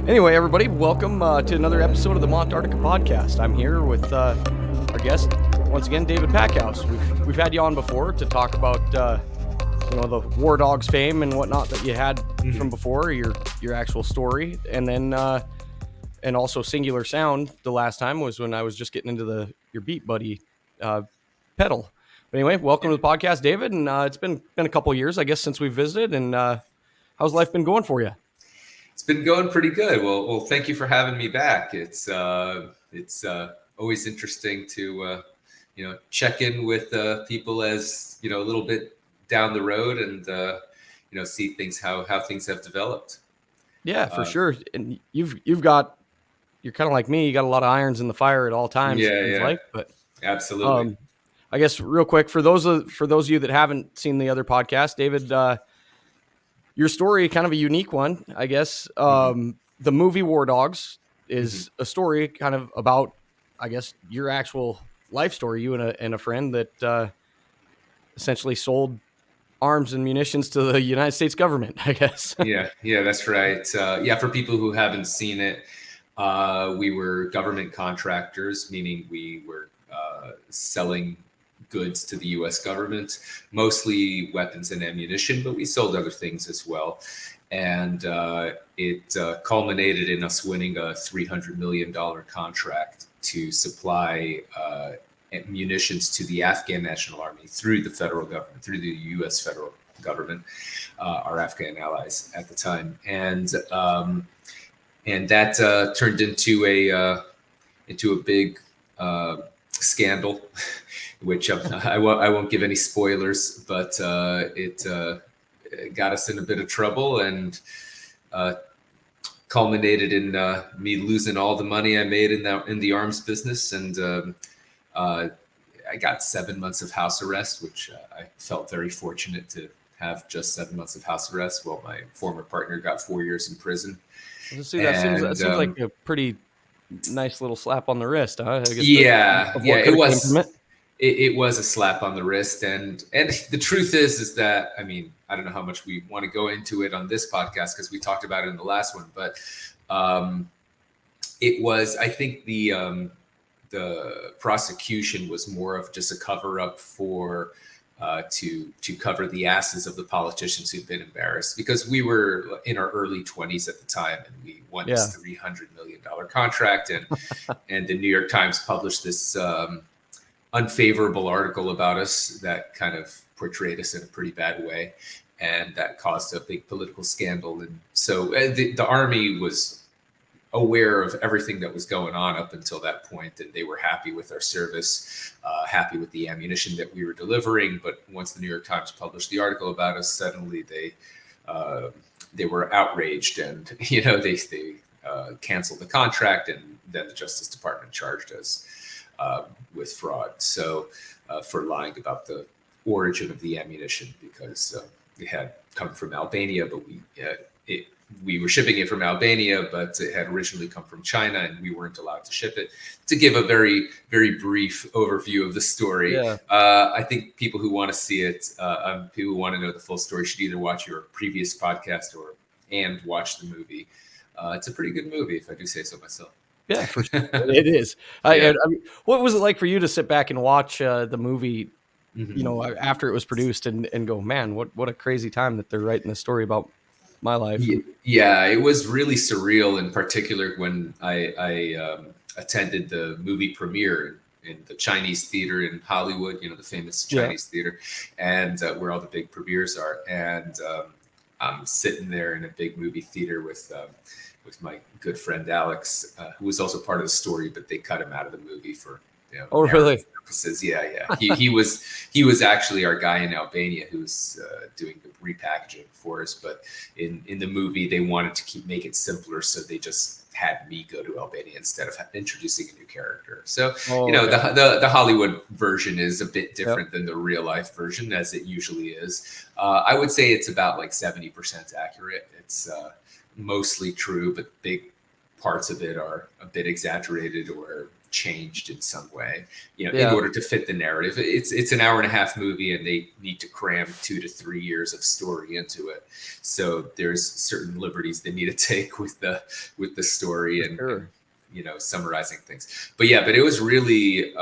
Anyway, everybody, welcome to another episode of the Montarctica Podcast. I'm here with our guest, once again, David Packouz. We've had you on before to talk about the War Dogs fame and whatnot that you had from before, your actual story, and then and also Singular Sound. The last time was when I was just getting into your Beat Buddy pedal. But anyway, welcome to the podcast, David. And it's been a couple of years, I guess, since we visited. And how's life been going for you? It's been going pretty good. Well, thank you for having me back. It's always interesting to check in with people as a little bit down the road and see how things have developed. Yeah, for sure. And you're kind of like me. You got a lot of irons in the fire at all times. Yeah. But absolutely. I guess real quick for those of you that haven't seen the other podcast, David. Your story, kind of a unique one, I guess. The movie War Dogs is a story kind of about, I guess, your actual life story. You and a friend that essentially sold arms and munitions to the United States government, I guess. Yeah, that's right. For people who haven't seen it, we were government contractors, meaning we were selling goods to the U.S. government, mostly weapons and ammunition, but we sold other things as well. And it culminated in us winning a $300 million contract to supply munitions to the Afghan National Army through the federal government, through the U.S. federal government, our Afghan allies at the time. And that turned into a big scandal, which I won't give any spoilers, but it got us in a bit of trouble and culminated in me losing all the money I made in the arms business. And I got 7 months of house arrest, which I felt very fortunate to have just 7 months of house arrest, while my former partner got 4 years in prison. That seems like a pretty nice little slap on the wrist, huh? I guess it was a slap on the wrist, and the truth is that, I mean, I don't know how much we want to go into it on this podcast because we talked about it in the last one, but it was, I think the prosecution was more of just a cover up for to cover the asses of the politicians who'd been embarrassed, because we were in our early 20s at the time and we won this $300 million contract, and the New York Times published this unfavorable article about us that kind of portrayed us in a pretty bad way, and that caused a big political scandal. And so the Army was aware of everything that was going on up until that point, and they were happy with our service, happy with the ammunition that we were delivering. But once the New York Times published the article about us, suddenly they were outraged, and they canceled the contract, and then the Justice Department charged us with fraud, so for lying about the origin of the ammunition, because it had come from Albania, but we were shipping it from Albania, but it had originally come from China, and we weren't allowed to ship it. To give a very, very brief overview of the story, I think people who want to see it, people who want to know the full story, should either watch your previous podcast and watch the movie. It's a pretty good movie, if I do say so myself. Yeah, for sure. It is. I mean, what was it like for you to sit back and watch the movie, after it was produced and go, man, what a crazy time that they're writing this story about my life? Yeah, it was really surreal, in particular when I attended the movie premiere in the Chinese theater in Hollywood, the famous Chinese theater, and where all the big premieres are. And I'm sitting there in a big movie theater with my good friend Alex, who was also part of the story, but they cut him out of the movie for really purposes. Yeah. He was actually our guy in Albania who's doing the repackaging for us. But in the movie, they wanted to make it simpler, so they just had me go to Albania instead of introducing a new character. So the Hollywood version is a bit different than the real life version, as it usually is. I would say it's about like 70% accurate. It's mostly true, but big parts of it are a bit exaggerated or changed in some way, in Yeah. order to fit the narrative. It's an 1.5-hour movie, and they need to cram 2 to 3 years of story into it. So there's certain liberties they need to take with the story and, Sure. and summarizing things. But it was really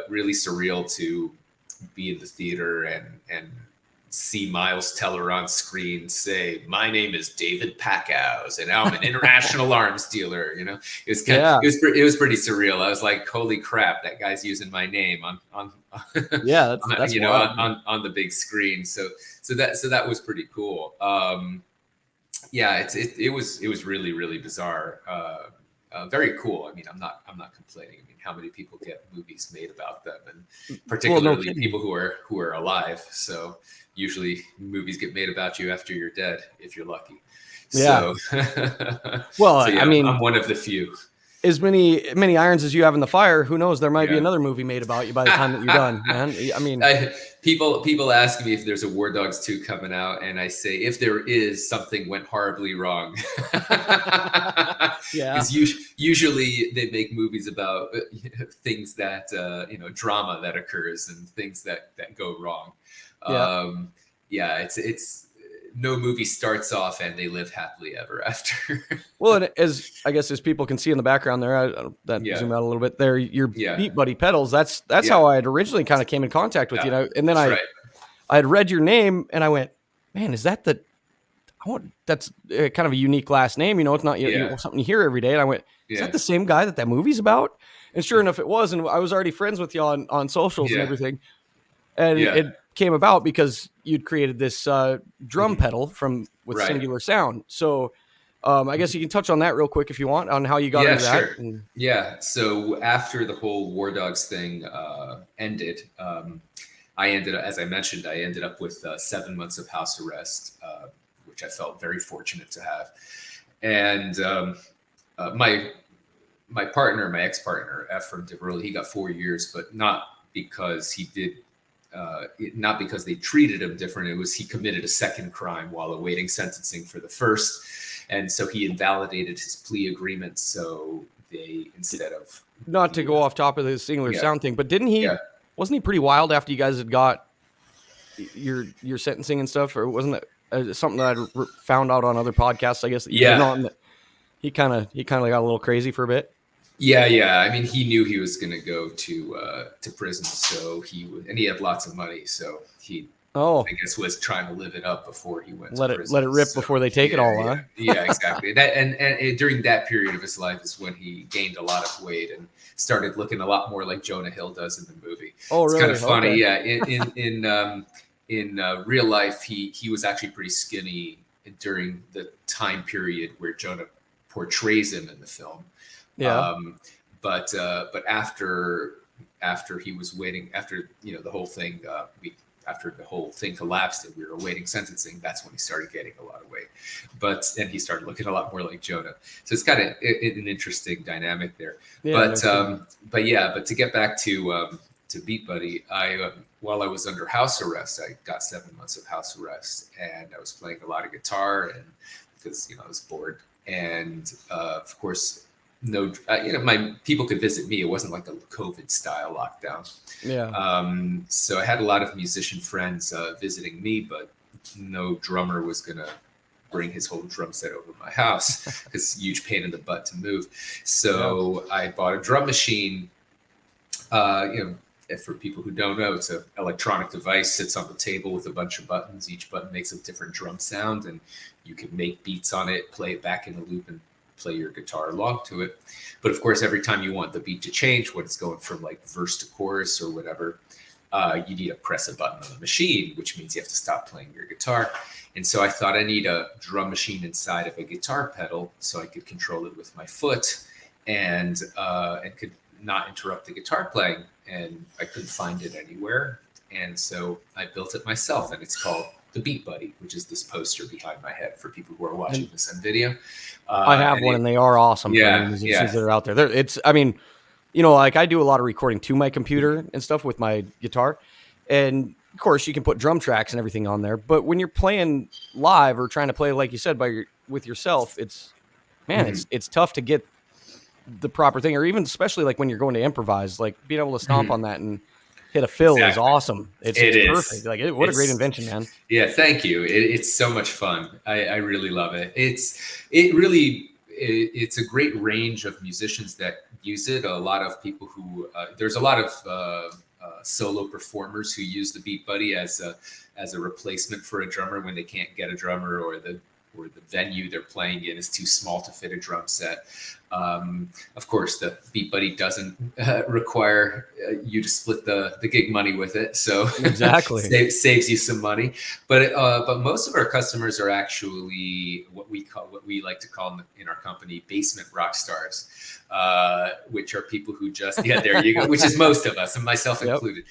really surreal to be in the theater and see Miles Teller on screen say, "My name is David Packouz, and I'm an international arms dealer." It was it was pretty surreal. I was like, "Holy crap, that guy's using my name on that's wild. on the big screen." So that was pretty cool. It was really, really bizarre. Very cool. I mean, I'm not complaining. I mean, how many people get movies made about them, and particularly people who are alive. So usually movies get made about you after you're dead, if you're lucky. Yeah. So, well, I mean, I'm one of the few. As many irons as you have in the fire, who knows? There might be another movie made about you by the time that you're done, man. I mean, people ask me if there's a War Dogs 2 coming out, and I say, if there is, something went horribly wrong. Because usually they make movies about things that drama that occurs and things that go wrong. It's no movie starts off and they live happily ever after. Well, and as people can see in the background there, zoom out a little bit there, your Beat Buddy pedals. That's how I had originally kind of came in contact with you. And then I had read your name and I went, man, is that that's kind of a unique last name. It's not something you hear every day. And I went, is that the same guy that movie's about? And sure enough, it was. And I was already friends with you on socials and everything. And it came about because you'd created this drum pedal with Singular Sound. So I guess you can touch on that real quick if you want, on how you got into that. Sure. So after the whole War Dogs thing ended, I ended up, as I mentioned, with 7 months of house arrest, which I felt very fortunate to have. And my ex-partner, Ephraim DeVerle, he got 4 years, but not because he did. Not because they treated him different. It was he committed a second crime while awaiting sentencing for the first, and so he invalidated his plea agreement. So they, instead of not to go off top of the Singular Sound thing, but didn't he? Wasn't he pretty wild after you guys had got your sentencing and stuff, or wasn't that something that I found out on other podcasts? I guess that you've been on. That he kind of got a little crazy for a bit. Yeah. I mean, he knew he was going to go to prison, so and he had lots of money, so he, I guess, was trying to live it up before he went to prison. Let it rip before they take it all, huh? Yeah, exactly. That and during that period of his life is when he gained a lot of weight and started looking a lot more like Jonah Hill does in the movie. Oh, really? It's kind of funny. Yeah, in real life, he was actually pretty skinny during the time period where Jonah portrays him in the film. Yeah. But after he was waiting, after the whole thing, after the whole thing collapsed and we were awaiting sentencing, that's when he started getting a lot of weight. And he started looking a lot more like Jonah. So it's kind of an interesting dynamic there. Yeah, but to get back to Beat Buddy, while I was under house arrest, I got 7 months of house arrest, and I was playing a lot of guitar, and because I was bored, and of course. My people could visit me. It wasn't like a COVID style lockdown. Yeah. So I had a lot of musician friends visiting me, but no drummer was gonna bring his whole drum set over my house because huge pain in the butt to move. So I bought a drum machine. For people who don't know, it's an electronic device, sits on the table with a bunch of buttons. Each button makes a different drum sound, and you can make beats on it, play it back in a loop, and play your guitar along to it. But of course, every time you want the beat to change, when it's going from like verse to chorus or whatever, you need to press a button on the machine, which means you have to stop playing your guitar. And so I thought I need a drum machine inside of a guitar pedal so I could control it with my foot and could not interrupt the guitar playing. And I couldn't find it anywhere. And so I built it myself, and it's called the Beat Buddy, which is this poster behind my head for people who are watching this on video. I have one, and they are awesome. For musicians that are out there. Like I do a lot of recording to my computer and stuff with my guitar, and of course you can put drum tracks and everything on there. But when you're playing live or trying to play, like you said, with yourself, it's tough to get the proper thing, or even especially like when you're going to improvise, like being able to stomp on that and hit a fill is awesome. It's perfect. Like what a great invention, man. Yeah, thank you. It's so much fun. I really love it. It's a great range of musicians that use it. A lot of people who there's a lot of solo performers who use the Beat Buddy as a replacement for a drummer when they can't get a drummer, or the venue they're playing in is too small to fit a drum set. Of course, the Beat Buddy doesn't require you to split the gig money with it, so exactly saves you some money. But most of our customers are actually what we like to call in our company basement rock stars, which are people who just there you go, which is most of us, and myself included.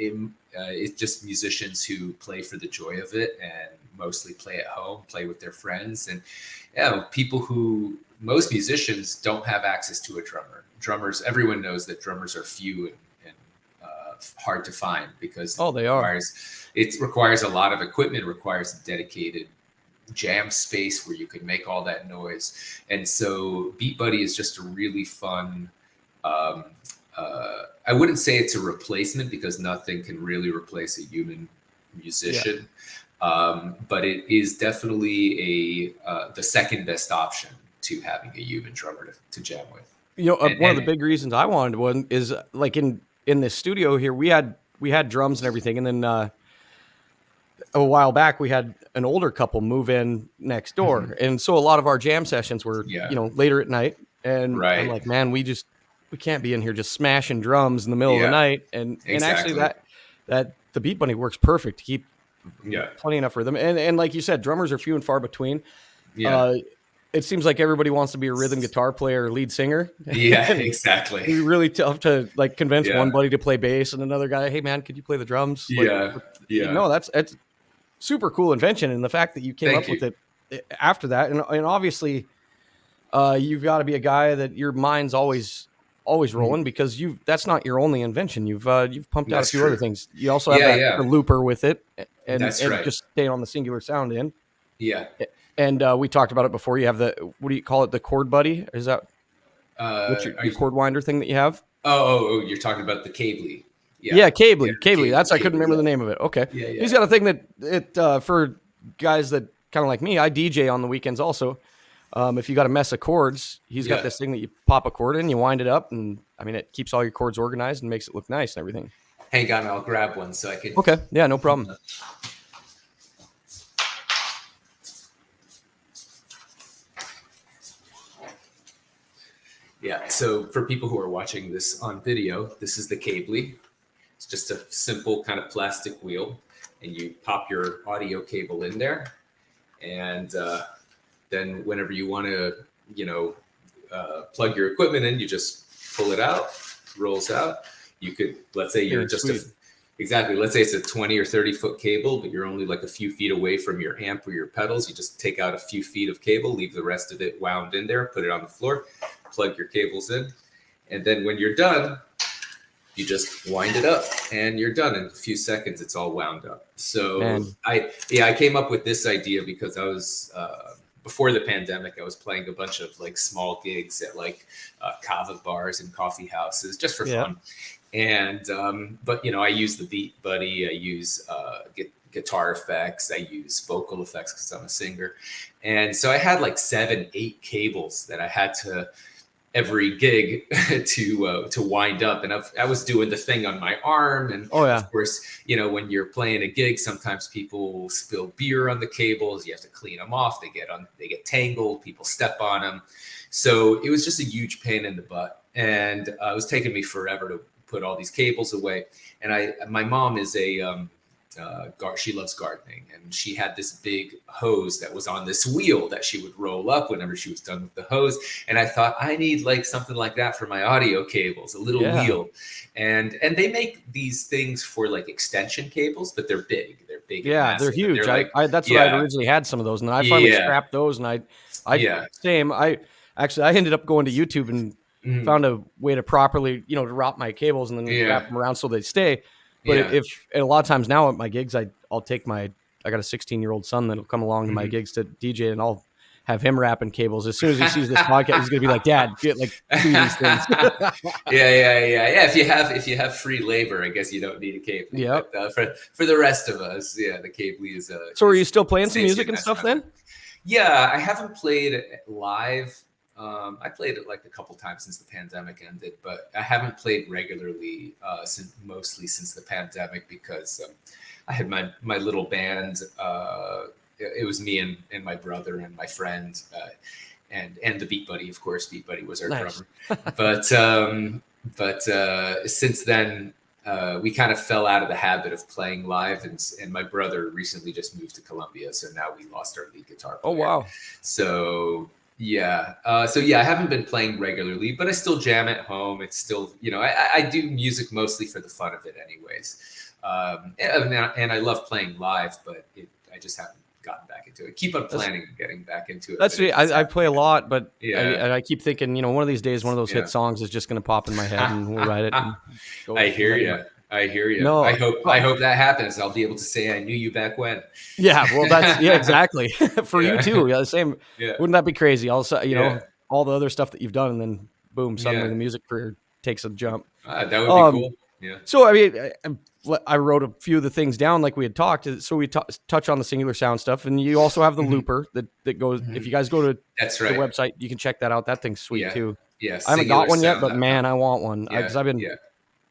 It's just musicians who play for the joy of it and mostly play at home, play with their friends, and most musicians don't have access to a drummer. Everyone knows that drummers are few and hard to find because it requires a lot of equipment, requires a dedicated jam space where you can make all that noise. And so Beat Buddy is just a really fun, I wouldn't say it's a replacement because nothing can really replace a human musician. But it is definitely the second best option to having a human drummer to jam with. One of the big reasons I wanted one is like in the studio here, we had drums and everything. And then a while back, we had an older couple move in next door. Mm-hmm. And so a lot of our jam sessions were, later at night. And I'm like, man, we can't be in here just smashing drums in the middle of the night. And actually that the Beat Buddy works perfect to keep plenty enough rhythm. And like you said, drummers are few and far between. It seems like everybody wants to be a rhythm guitar player or lead singer. Yeah, exactly. It's really tough to like convince one buddy to play bass and another guy, hey man, could you play the drums? No, that's super cool invention. And the fact that you came up with it after that, and obviously you've got to be a guy that your mind's always rolling, because that's not your only invention. You've pumped out a few other things. You also have the looper with it, and just staying on the singular sound in. Yeah. And we talked about it before. You have what do you call it? The Chord Buddy? Is that what's your chord winder thing that you have? Oh, you're talking about the Cably. Yeah, Cably. That's I couldn't remember the name of it. Okay. Yeah. He's got a thing that for guys that kind of like me, I DJ on the weekends also. If you got a mess of chords, he's got this thing that you pop a chord in, you wind it up, and I mean it keeps all your chords organized and makes it look nice and everything. Hang on, I'll grab one so I can. Okay. Yeah, no problem. Yeah, so for people who are watching this on video, this is the Cably. It's just a simple kind of plastic wheel, and you pop your audio cable in there, and then whenever you want to, plug your equipment in, you just pull it out, rolls out. You could, let's say you're let's say it's a 20 or 30 foot cable, but you're only like a few feet away from your amp or your pedals. You just take out a few feet of cable, leave the rest of it wound in there, put it on the floor, plug your cables in. And then when you're done, you just wind it up and you're done. In a few seconds, it's all wound up. So I came up with this idea because I was, before the pandemic, I was playing a bunch of like small gigs at like kava bars and coffee houses just for fun. And, but I use the Beat Buddy, I use guitar effects, I use vocal effects because I'm a singer. And so I had like 7-8 cables that I had to every gig to wind up. And I was doing the thing on my arm. And of course, when you're playing a gig, sometimes people spill beer on the cables. You have to clean them off. They get tangled. People step on them. So it was just a huge pain in the butt. And it was taking me forever to put all these cables away. And my mom is she loves gardening, and she had this big hose that was on this wheel that she would roll up whenever she was done with the hose. And I thought, I need like something like that for my audio cables, a little wheel. And they make these things for like extension cables, but they're big. They're big. Yeah, they're huge. That's what I originally had some of those, and I finally scrapped those. And I ended up going to YouTube and found a way to properly, to wrap my cables and then wrap them around so they stay. But if a lot of times now at my gigs, I'll take I got a 16-year-old son that'll come along to my gigs to DJ, and I'll have him wrapping cables. As soon as he sees this podcast, he's gonna be like, "Dad, get like do these things." Yeah. If you have free labor, I guess you don't need a cable. Yeah. For the rest of us, the cable is. So, are you still playing some music and stuff then? Yeah, I haven't played live. I played it like a couple times since the pandemic ended, but I haven't played regularly mostly since the pandemic because I had my little band. It was me and my brother and my friend and the Beat Buddy, of course. Beat Buddy was our drummer. But since then, we kind of fell out of the habit of playing live, and my brother recently just moved to Colombia, so now we lost our lead guitar player. Oh wow! So I haven't been playing regularly, but I still jam at home. It's still, I do music mostly for the fun of it, anyways. And I love playing live, but I just haven't gotten back into it. Keep on planning on getting back into it. That's I play a lot, but I keep thinking, one of these days, one of those hit songs is just going to pop in my head, and we'll write it. I hear you. No, I hope that happens. I'll be able to say I knew you back when. Yeah, well, that's exactly for you too. Yeah, the same. Yeah. Wouldn't that be crazy? Also, all the other stuff that you've done, and then boom, suddenly the music career takes a jump. That would be cool. Yeah. So I mean, I wrote a few of the things down like we had talked. So we touch on the singular sound stuff, and you also have the looper that goes. If you guys go to the website, you can check that out. That thing's sweet too. Yeah, I haven't got one yet, but man, I want one because I've been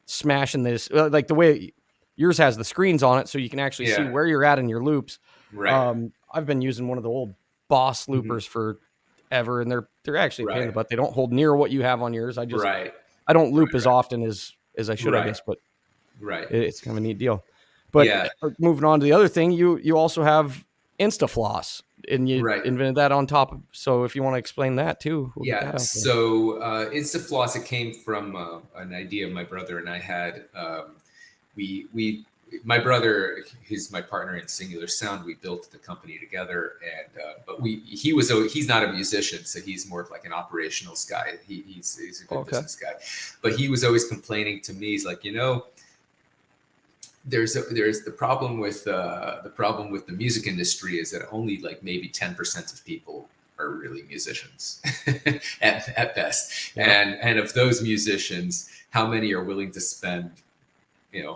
smashing this. Like the way yours has the screens on it, so you can actually see where you're at in your loops. Right. I've been using one of the old Boss loopers forever, and they're actually a pain in the butt. They don't hold near what you have on yours. I don't loop as often as I should, I guess, but it's kind of a neat deal. But moving on to the other thing, you also have InstaFloss, and you invented that on top of. So if you want to explain that too. So InstaFloss, it came from an idea my brother and I had. My brother, he's my partner in Singular Sound. We built the company together, and but he's not a musician, so he's more of like an operationals guy. He's a good business guy, but he was always complaining to me. He's like, there's the problem with the music industry is that only like maybe 10% of people are really musicians at best, and of those musicians, how many are willing to spend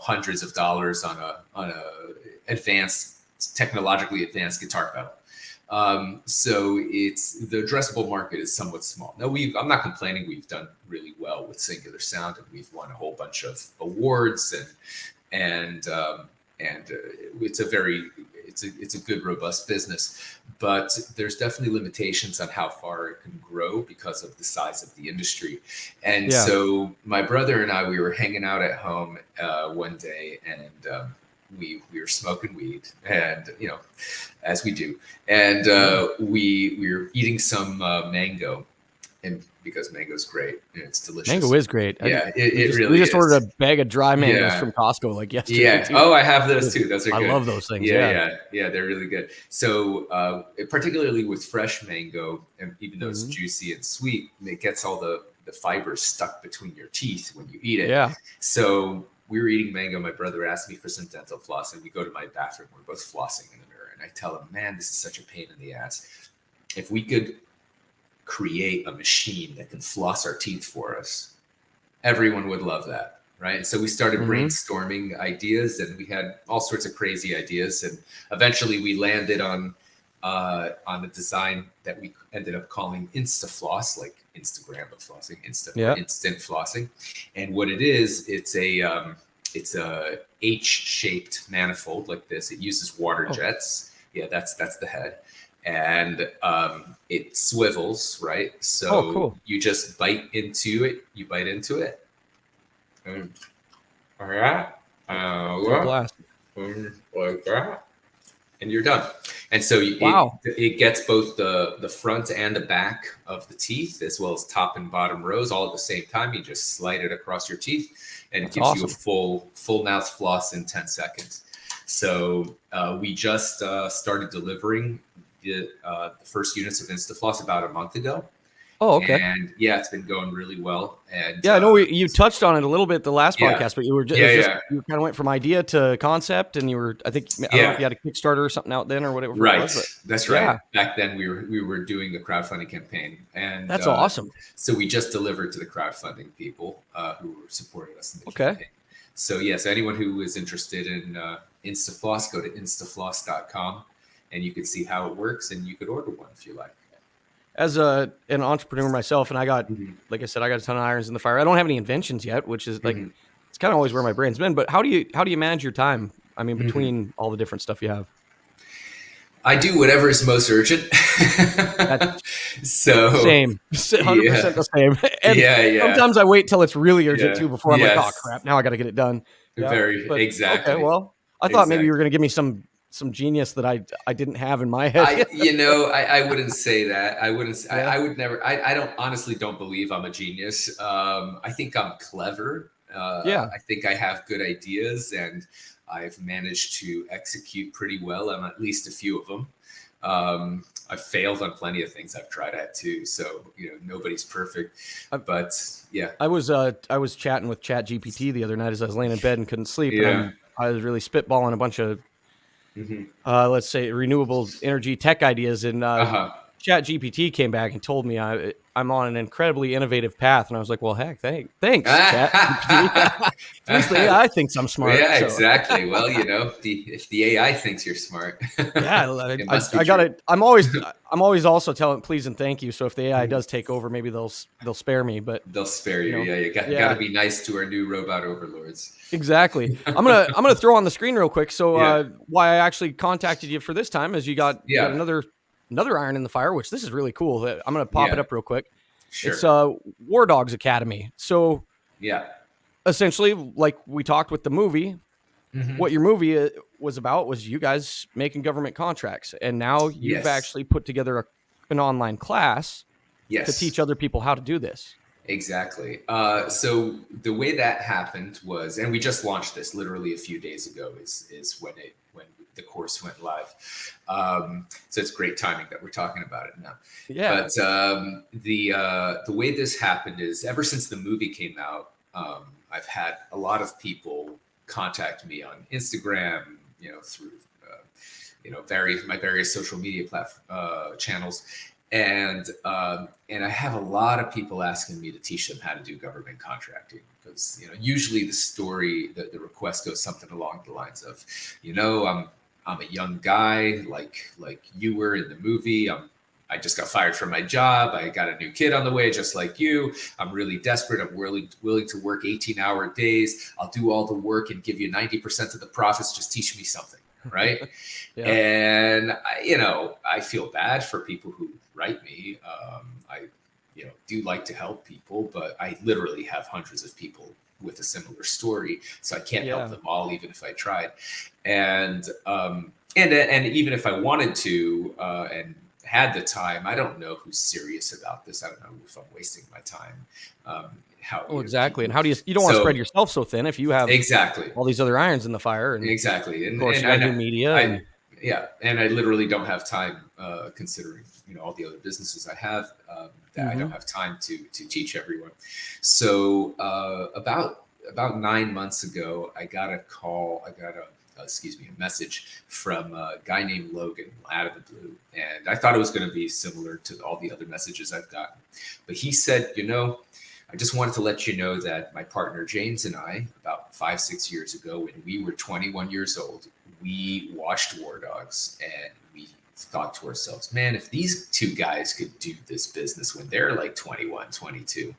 hundreds of dollars on a technologically advanced guitar pedal. So the addressable market is somewhat small. Now I'm not complaining. We've done really well with Singular Sound, and we've won a whole bunch of awards, and it's a good, robust business. But there's definitely limitations on how far it can grow because of the size of the industry. And so my brother and I, we were hanging out at home one day, and we were smoking weed, and as we do, and we were eating some mango. And because mango's great, and it's delicious. Mango is great. Yeah, it really is. We just ordered a bag of dry mangoes from Costco like yesterday. Yeah. Too. Oh, I have those too. Those are good. I love those things. Yeah, they're really good. So particularly with fresh mango, and even though it's juicy and sweet, it gets all the fibers stuck between your teeth when you eat it. Yeah. So we were eating mango. My brother asked me for some dental floss, and we go to my bathroom. We're both flossing in the mirror, and I tell him, "Man, this is such a pain in the ass. If we could create a machine that can floss our teeth for us, everyone would love that." Right. And so we started brainstorming ideas, and we had all sorts of crazy ideas. And eventually we landed on a design that we ended up calling InstaFloss, like Instagram of flossing, instant flossing. And what it is, it's a H-shaped manifold like this. It uses water jets. Yeah, that's the head. And it swivels, right? So you just bite into it. And, all right. Like that. And you're done. And so it gets both the front and the back of the teeth, as well as top and bottom rows, all at the same time. You just slide it across your teeth, and it gives you a full mouth floss in 10 seconds. So we just started delivering the first units of InstaFloss about a month ago. Oh, okay. And yeah, it's been going really well. And Yeah, I know you touched on it a little bit the last yeah, podcast, but you were just, yeah. you kind of went from idea to concept, and you were, I don't know if you had a Kickstarter or something out then or whatever Right. it was. But that's right. Back then we were doing a crowdfunding campaign, and that's awesome. So we just delivered to the crowdfunding people who supported us in the campaign. So yes, anyone who is interested in InstaFloss, go to instafloss.com, and you can see how it works, and you could order one if you like. As an entrepreneur myself, and I got, like I said, I got a ton of irons in the fire. I don't have any inventions yet, which is like, it's kind of always where my brain's been. But how do you manage your time? I mean, between all the different stuff you have. I do whatever is most urgent. So same, 100% the same. And sometimes I wait till it's really urgent too before I'm like, oh crap, now I got to get it done. Exactly. Okay, well, I thought maybe you were going to give me some genius that I didn't have in my head. I wouldn't say that. I wouldn't. I would never. I don't believe I'm a genius. I think I'm clever. I think I have good ideas, and I've managed to execute pretty well on at least a few of them. I've failed on plenty of things I've tried at too. So, nobody's perfect, but yeah. I was chatting with ChatGPT the other night as I was laying in bed and couldn't sleep. And I was really spitballing a bunch of, let's say, renewable energy tech ideas. And ChatGPT came back and told me I'm on an incredibly innovative path. And I was like, well, heck, thanks, ChatGPT. At least the AI thinks I'm smart. Yeah, so. Exactly. Well, if the AI thinks you're smart, I got it. I'm always also telling please and thank you. So if the AI does take over, maybe they'll spare me. But they'll spare you. You got to be nice to our new robot overlords. Exactly. I'm gonna throw on the screen real quick. So why I actually contacted you for this time is you got another iron in the fire, which this is really cool. I'm going to pop it up real quick. Sure. It's War Dogs Academy. So essentially, like we talked with the movie, what your movie was about was you guys making government contracts. And now you've actually put together an online class to teach other people how to do this. Exactly. So the way that happened was, and we just launched this literally a few days ago is when the course went live. So it's great timing that we're talking about it now. Yeah. But the way this happened is ever since the movie came out, I've had a lot of people contact me on Instagram, through my various social media channels. And I have a lot of people asking me to teach them how to do government contracting because, usually the story, the request goes something along the lines of, I'm a young guy like you were in the movie. I just got fired from my job. I got a new kid on the way, just like you. I'm really desperate. I'm willing to work 18-hour days. I'll do all the work and give you 90% of the profits. Just teach me something, right? And I feel bad for people who write me. I do like to help people, but I literally have hundreds of people with a similar story, so I can't help them all, even if I tried. And even if I wanted to and had the time, I don't know who's serious about this. I don't know if I'm wasting my time. Exactly. And how do you don't want to spread yourself so thin if you have all these other irons in the fire. And exactly. And of course, I do media. And I literally don't have time, considering all the other businesses I have, that I don't have time to teach everyone. So about 9 months ago, I got a message from a guy named Logan out of the blue, and I thought it was going to be similar to all the other messages I've gotten. But he said, I just wanted to let you know that my partner James and I, about 5-6 years ago, when we were 21 years old, we watched War Dogs and we thought to ourselves, man, if these two guys could do this business when they're like 21, 22,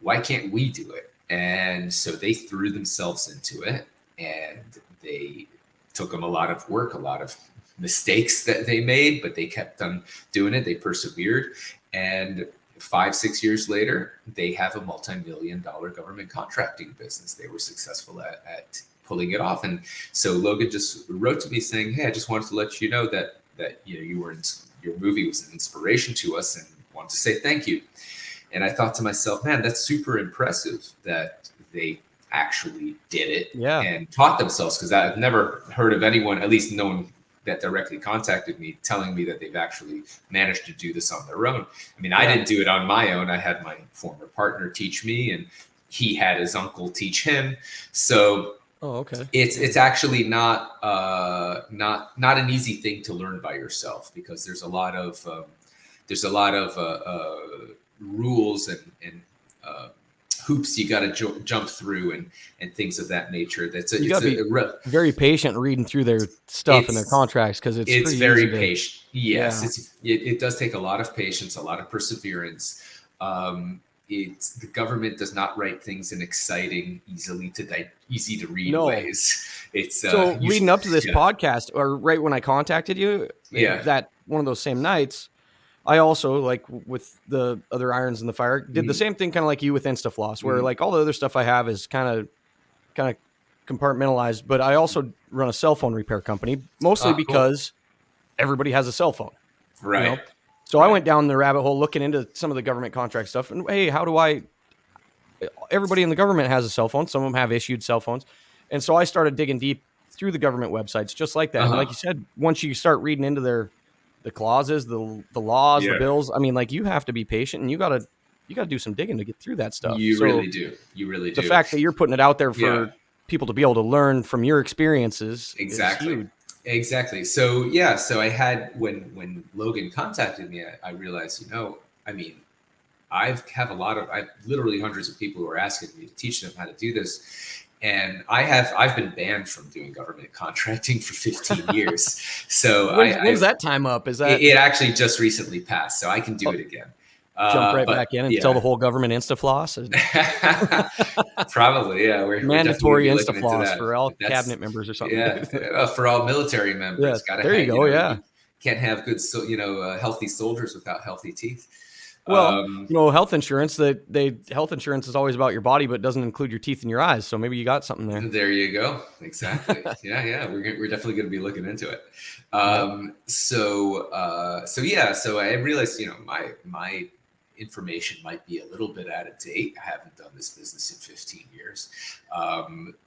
why can't we do it? And so they threw themselves into it, and they took them a lot of work, a lot of mistakes that they made, but they kept on doing it. They persevered. And 5-6 years later, they have a multi-million-dollar government contracting business. They were successful at pulling it off. And so Logan just wrote to me saying, hey, I just wanted to let you know that your movie was an inspiration to us and wanted to say thank you. And I thought to myself, man, that's super impressive that they actually did it and taught themselves, because I've never heard of anyone, at least no one that directly contacted me telling me that they've actually managed to do this on their own. I mean, I didn't do it on my own. I had my former partner teach me, and he had his uncle teach him. So it's actually not an easy thing to learn by yourself, because there's a lot of rules and hoops you got to jump through and things of that nature. You got to be very patient reading through their stuff and their contracts, because it's very patient. Yes, it does take a lot of patience, a lot of perseverance. The government does not write things in exciting, easy to read ways. It's so leading up to this podcast, or right when I contacted you, that one of those same nights, I also, like with the other irons in the fire, did the same thing, kind of like you with InstaFloss, where like all the other stuff I have is kind of compartmentalized, but I also run a cell phone repair company, mostly because everybody has a cell phone, right? You know? So I went down the rabbit hole looking into some of the government contract stuff, and hey, everybody in the government has a cell phone. Some of them have issued cell phones. And so I started digging deep through the government websites, just like that. And like you said, once you start reading into the clauses, the laws, the bills, I mean, like, you have to be patient, and you got to do some digging to get through that stuff. You really do. The fact that you're putting it out there for people to be able to learn from your experiences is huge. Exactly. So I had, when Logan contacted me, I realized, I mean, I've literally hundreds of people who are asking me to teach them how to do this. And I've been banned from doing government contracting for 15 years. So when's that time up? Is that it actually just recently passed, so I can do it again. Jump right back in and tell the whole government InstaFloss. Probably, yeah. We're mandatory InstaFloss for all cabinet members or something. Yeah, for all military members. Yeah, there you go. You can't have good, healthy soldiers without healthy teeth. Well, health insurance. Health insurance is always about your body, but doesn't include your teeth and your eyes. So maybe you got something there. There you go. Exactly. yeah. We're definitely going to be looking into it. So I realized, my information might be a little bit out of date. I haven't done this business in 15 years,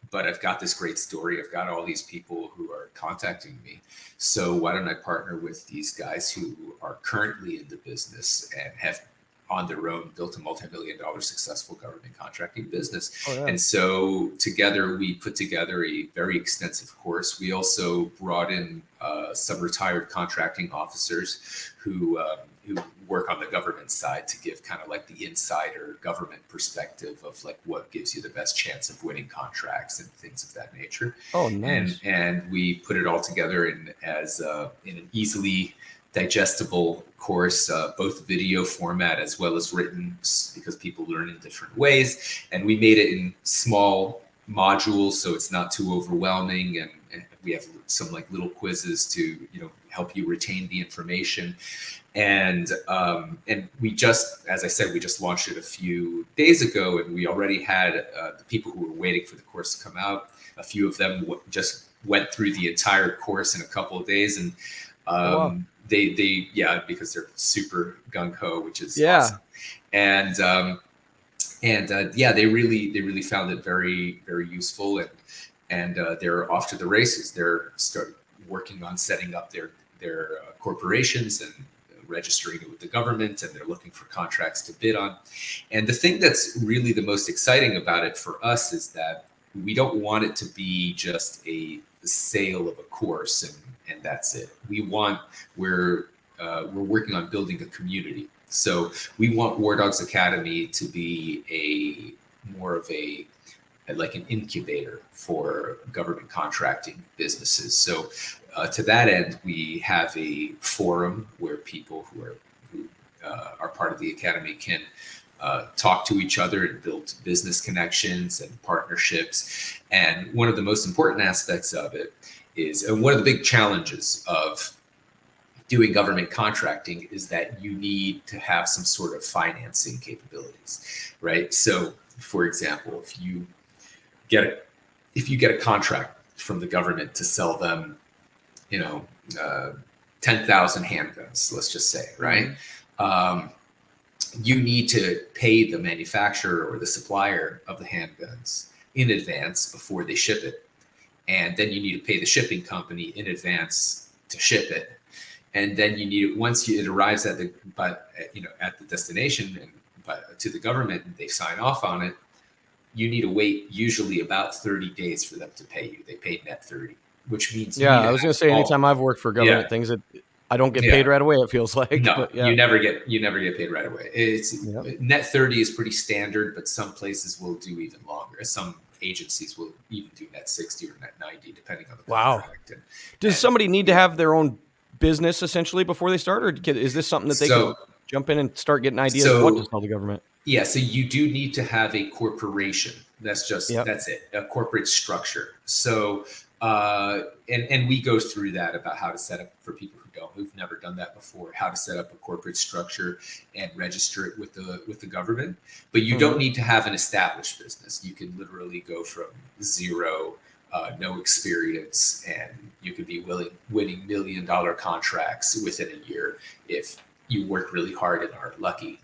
but I've got this great story. I've got all these people who are contacting me. So why don't I partner with these guys who are currently in the business and have on their own built a multi-million-dollar successful government contracting business. And so together we put together a very extensive course. We also brought in some retired contracting officers who work on the government side to give kind of like the insider government perspective of like what gives you the best chance of winning contracts and things of that nature. Oh, nice. And we put it all together in an easily digestible course, both video format as well as written, because people learn in different ways. And we made it in small modules, so it's not too overwhelming. And we have some like little quizzes to, help you retain the information. And we just, as I said, we just launched it a few days ago, and we already had the people who were waiting for the course to come out. A few of them just went through the entire course in a couple of days, and they because they're super gung ho, which is awesome. And they really found it very, very useful, and they're off to the races. They're working on setting up their corporations and registering it with the government, and they're looking for contracts to bid on. And the thing that's really the most exciting about it for us is that we don't want it to be just a sale of a course and that's it. We're working on building a community. So we want War Dogs Academy to be more of like an incubator for government contracting businesses. So to that end, we have a forum where people who are part of the academy can talk to each other and build business connections and partnerships. And one of the most important aspects of it is, and one of the big challenges of doing government contracting is that you need to have some sort of financing capabilities, right? So, for example, if you get a contract from the government to sell them, 10,000 handguns, let's just say, right? You need to pay the manufacturer or the supplier of the handguns in advance before they ship it. And then you need to pay the shipping company in advance to ship it. And then you need, once it arrives at the destination and to the government and they sign off on it, you need to wait usually about 30 days for them to pay you. They pay net 30, which means I was going to say, anytime I've worked for government things, that I don't get paid right away, it feels like. No, but you never get paid right away. It's net 30 is pretty standard, but some places will do even longer. Some agencies will even do net 60 or net 90, depending on the contract. Does somebody need to have their own business essentially before they start, or is this something that they can jump in and start getting ideas of what to tell the government? Yeah, so you do need to have a corporation. That's it, a corporate structure. So, and we go through that about how to set up for people who've never done that before, how to set up a corporate structure and register it with the government. But you don't need to have an established business. You can literally go from zero, no experience, and you could be winning $1 million contracts within a year if you work really hard and are lucky.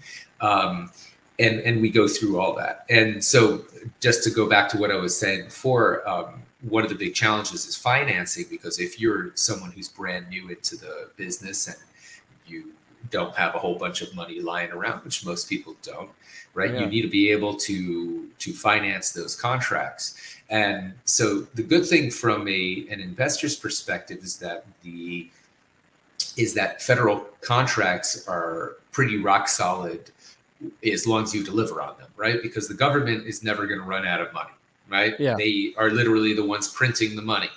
And we go through all that. And so just to go back to what I was saying before, one of the big challenges is financing, because if you're someone who's brand new into the business and you don't have a whole bunch of money lying around, which most people don't, right? You need to be able to finance those contracts. And so the good thing from an investor's perspective is that federal contracts are pretty rock solid as long as you deliver on them, right? Because the government is never going to run out of money, right? Yeah. They are literally the ones printing the money.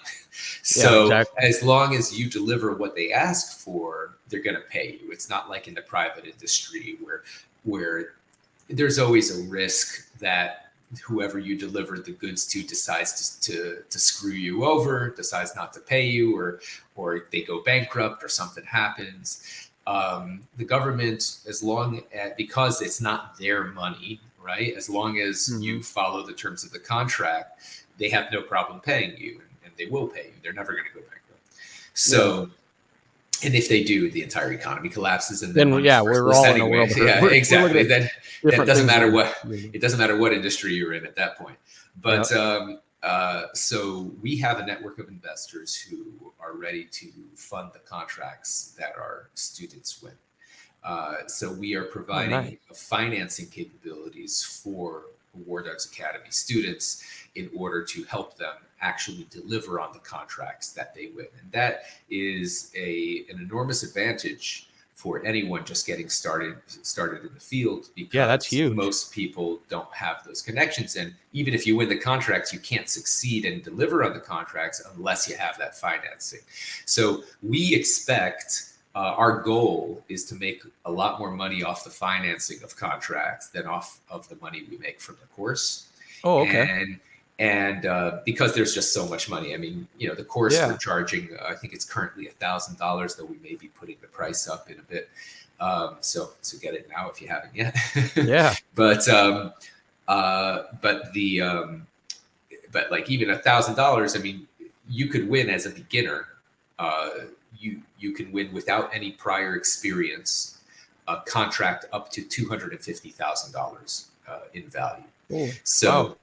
So as long as you deliver what they ask for, they're going to pay you. It's not like in the private industry where there's always a risk that whoever you deliver the goods to decides to screw you over, decides not to pay you, or they go bankrupt or something happens. The government, because it's not their money, right? As long as you follow the terms of the contract, they have no problem paying you, and they will pay you. They're never going to go backrupt. So, and if they do, the entire economy collapses, and then we're all in a world. Yeah, exactly. Then it doesn't matter what industry you're in at that point. But so we have a network of investors who are ready to fund the contracts that our students win. So we are providing financing capabilities for War Dogs Academy students in order to help them actually deliver on the contracts that they win. And that is an enormous advantage for anyone just getting started in the field, because that's huge. Most people don't have those connections. And even if you win the contracts, you can't succeed and deliver on the contracts unless you have that financing. So we expect our goal is to make a lot more money off the financing of contracts than off of the money we make from the course. Oh, okay. And because there's just so much money. I mean, the course we're charging, I think it's currently $1,000, though we may be putting the price up in a bit. So get it now if you haven't yet. Yeah. But like even $1,000, I mean, you could win as a beginner. You can win without any prior experience, a contract up to $250,000 in value. Oh, so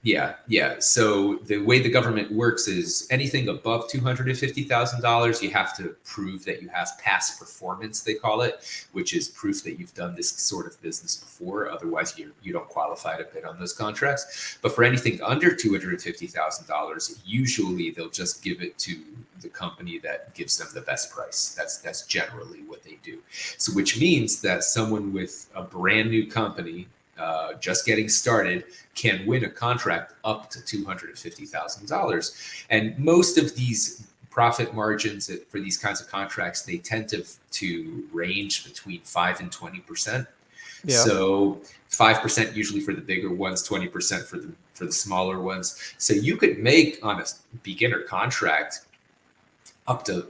So the way the government works is anything above $250,000, you have to prove that you have past performance, they call it, which is proof that you've done this sort of business before. Otherwise, you don't qualify to bid on those contracts. But for anything under $250,000, usually they'll just give it to the company that gives them the best price. That's generally what they do. So which means that someone with a brand new company just getting started can win a contract up to $250,000. And most of these profit margins for these kinds of contracts, they tend to range between 5 and 20%. Yeah. So 5% usually for the bigger ones, 20% for the smaller ones. So you could make on a beginner contract up to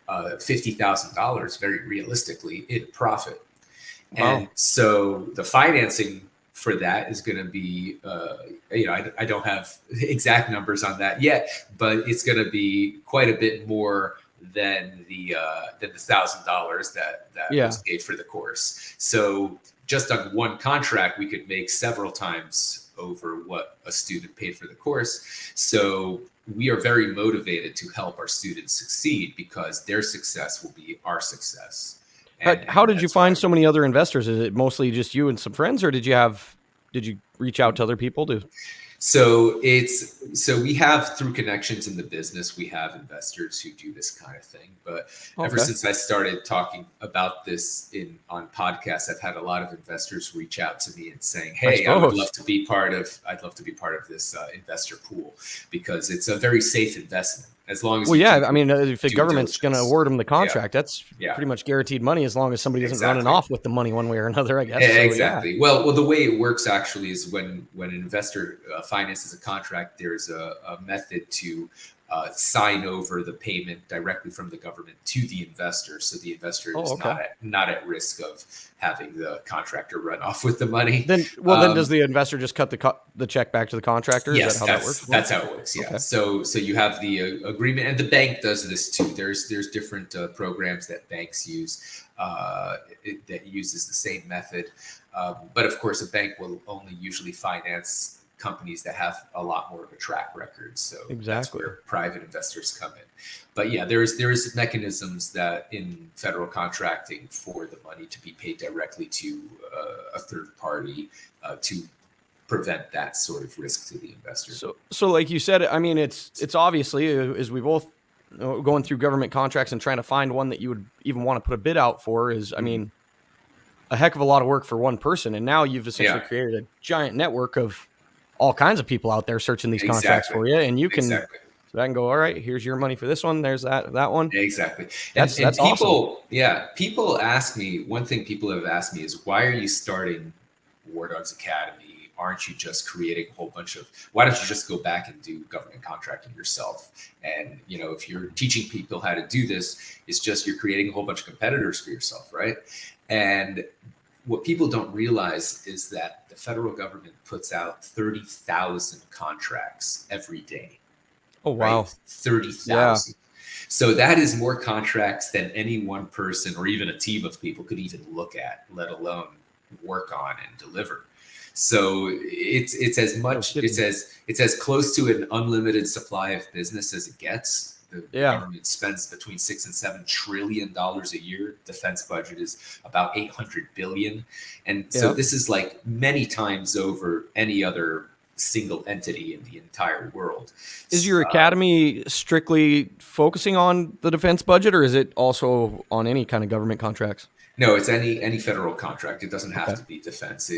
$50,000 very realistically in profit. Wow. And so the financing for that is going to be, I don't have exact numbers on that yet, but it's going to be quite a bit more than the $1,000 that was paid for the course. So just on one contract, we could make several times over what a student paid for the course. So we are very motivated to help our students succeed because their success will be our success. How did you find so many other investors? Is it mostly just you and some friends, or did you reach out to other people to? So we have, through connections in the business, we have investors who do this kind of thing. But ever since I started talking about this on podcasts, I've had a lot of investors reach out to me and saying, "Hey, I'd love to be part of this investor pool because it's a very safe investment as long as." I mean, if the government's going to award them the contract, that's pretty much guaranteed money as long as somebody isn't running off with the money one way or another, I guess. Exactly. Well, the way it works actually is when an investor finances a contract, there's a method to sign over the payment directly from the government to the investor, so the investor is not at risk of having the contractor run off with the money. Then does the investor just cut the check back to the contractor? Yes, is that how that works? That's how it works. Yeah. Okay. So you have the agreement, and the bank does this too. There's different programs that banks use that uses the same method, but of course, a bank will only usually finance companies that have a lot more of a track record. So that's where private investors come in. But yeah, there is mechanisms that in federal contracting for the money to be paid directly to a third party to prevent that sort of risk to the investor. So like you said, I mean, it's obviously, as we both going through government contracts and trying to find one that you would even want to put a bid out for is, I mean, a heck of a lot of work for one person. And now you've essentially created a giant network of all kinds of people out there searching these contracts for you, and you can so I can go, all right, here's your money for this one, there's that one. Exactly. That's people awesome. People ask me, one thing people have asked me is, why are you starting War Dogs Academy? Aren't you just creating a whole bunch of, why don't you just go back and do government contracting yourself? And if you're teaching people how to do this, it's just you're creating a whole bunch of competitors for yourself, right? And what people don't realize is that the federal government puts out 30,000 contracts every day. Oh, wow. Right? 30,000. Yeah. So that is more contracts than any one person or even a team of people could even look at, let alone work on and deliver. So it's as close to an unlimited supply of business as it gets. The government spends between $6 and $7 trillion a year. Defense budget is about $800 billion, and so this is like many times over any other single entity in the entire world. Is your academy strictly focusing on the defense budget, or is it also on any kind of government contracts? No, it's any federal contract. It doesn't have to be defense.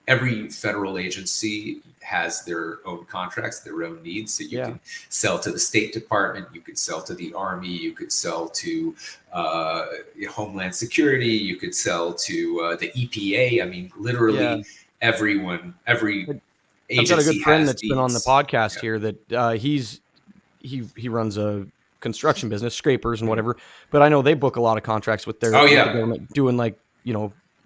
Every federal agency has their own contracts, their own needs. So you can sell to the State Department, you could sell to the Army, you could sell to Homeland Security, you could sell to the EPA. I mean, literally every agency. I've got a good friend that's been on the podcast here that he runs a construction business, scrapers and whatever, but I know they book a lot of contracts with their government, doing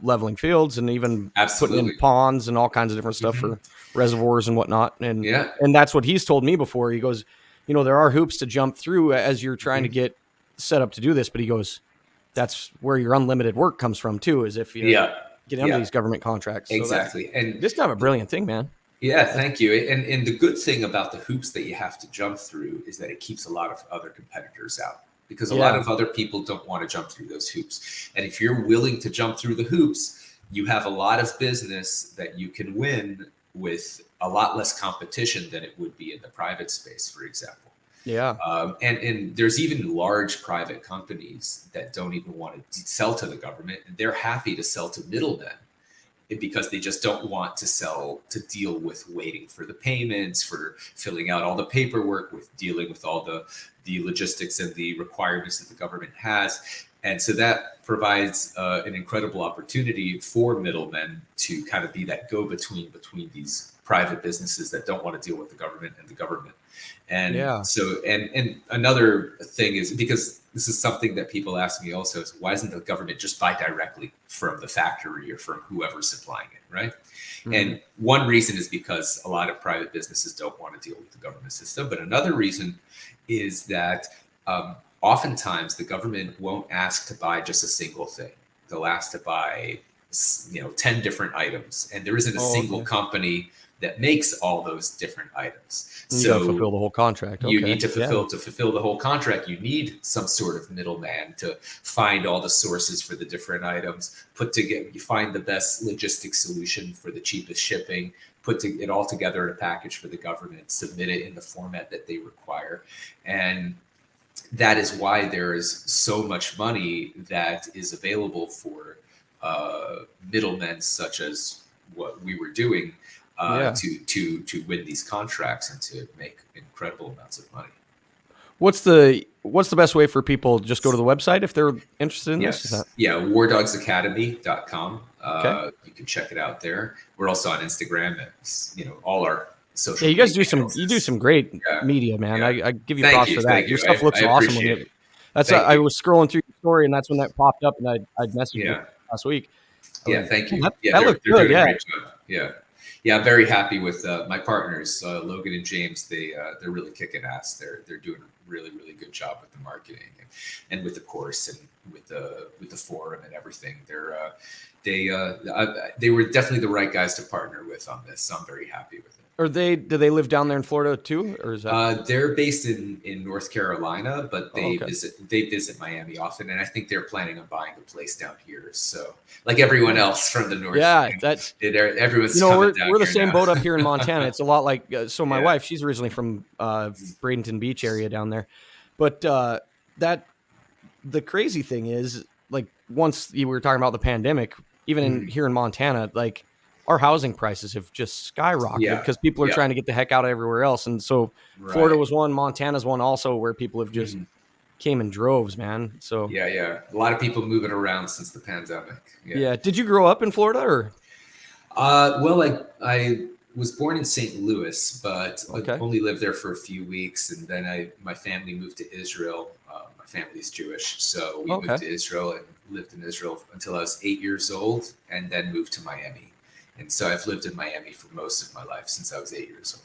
leveling fields and even putting in ponds and all kinds of different stuff for reservoirs and whatnot. And that's what he's told me before. He goes, there are hoops to jump through as you're trying to get set up to do this, but he goes, that's where your unlimited work comes from too, is if you get into these government contracts. Exactly. So and this is kind of a brilliant thing, man. Yeah, thank you. And the good thing about the hoops that you have to jump through is that it keeps a lot of other competitors out, because a lot of other people don't want to jump through those hoops. And if you're willing to jump through the hoops, you have a lot of business that you can win with a lot less competition than it would be in the private space, for example. Yeah. And there's even large private companies that don't even want to sell to the government. And they're happy to sell to middlemen, because they just don't want to deal with waiting for the payments, for filling out all the paperwork, with dealing with all the logistics and the requirements that the government has. And so that provides an incredible opportunity for middlemen to kind of be that go-between between these private businesses that don't want to deal with the government and the government. And so, and another thing is, because this is something that people ask me also, is why doesn't the government just buy directly from the factory or from whoever's supplying it, right? Mm-hmm. And one reason is because a lot of private businesses don't want to deal with the government system. But another reason is that oftentimes the government won't ask to buy just a single thing. They'll ask to buy 10 different items, and there isn't a single company that makes all those different items. You gotta fulfill the whole contract. You need to fulfill the whole contract. You need some sort of middleman to find all the sources for the different items, you find the best logistic solution for the cheapest shipping, put it all together in a package for the government, submit it in the format that they require. And that is why there is so much money that is available for middlemen such as what we were doing to win these contracts and to make incredible amounts of money. What's the best way for people? Just go to the website if they're interested in this? Yeah, wardogsacademy.com. You can check it out there. We're also on Instagram and all our social. Yeah, you guys do some great media, man. I give you props for that. Your stuff looks awesome. I was scrolling through your story, and that's when that popped up, and I'd messaged you last week. Thank you. That looked good. Doing a great job. Yeah, I'm very happy with my partners, Logan and James. They're really kicking ass. They're doing a really, really good job with the marketing and with the course and with the forum and everything. They were definitely the right guys to partner with on this. So I'm very happy with it. Do they live down there in Florida too, or is that? They're based in North Carolina, but they visit Miami often, and I think they're planning on buying a place down here. So, like everyone else from the north, everyone's we're the same boat up here in Montana. It's a lot like my wife, she's originally from Bradenton Beach area down there, but the crazy thing is, like, once you were talking about the pandemic, even here in Montana, like, our housing prices have just skyrocketed because people are trying to get the heck out of everywhere else. And so Florida was one, Montana's one also, where people have just came in droves, man. So a lot of people moving around since the pandemic. Did you grow up in Florida or? I was born in St. Louis, but I only lived there for a few weeks. And then my family moved to Israel. My family's Jewish. So we moved to Israel and lived in Israel until I was 8 years old, and then moved to Miami. And so I've lived in Miami for most of my life since I was 8 years old.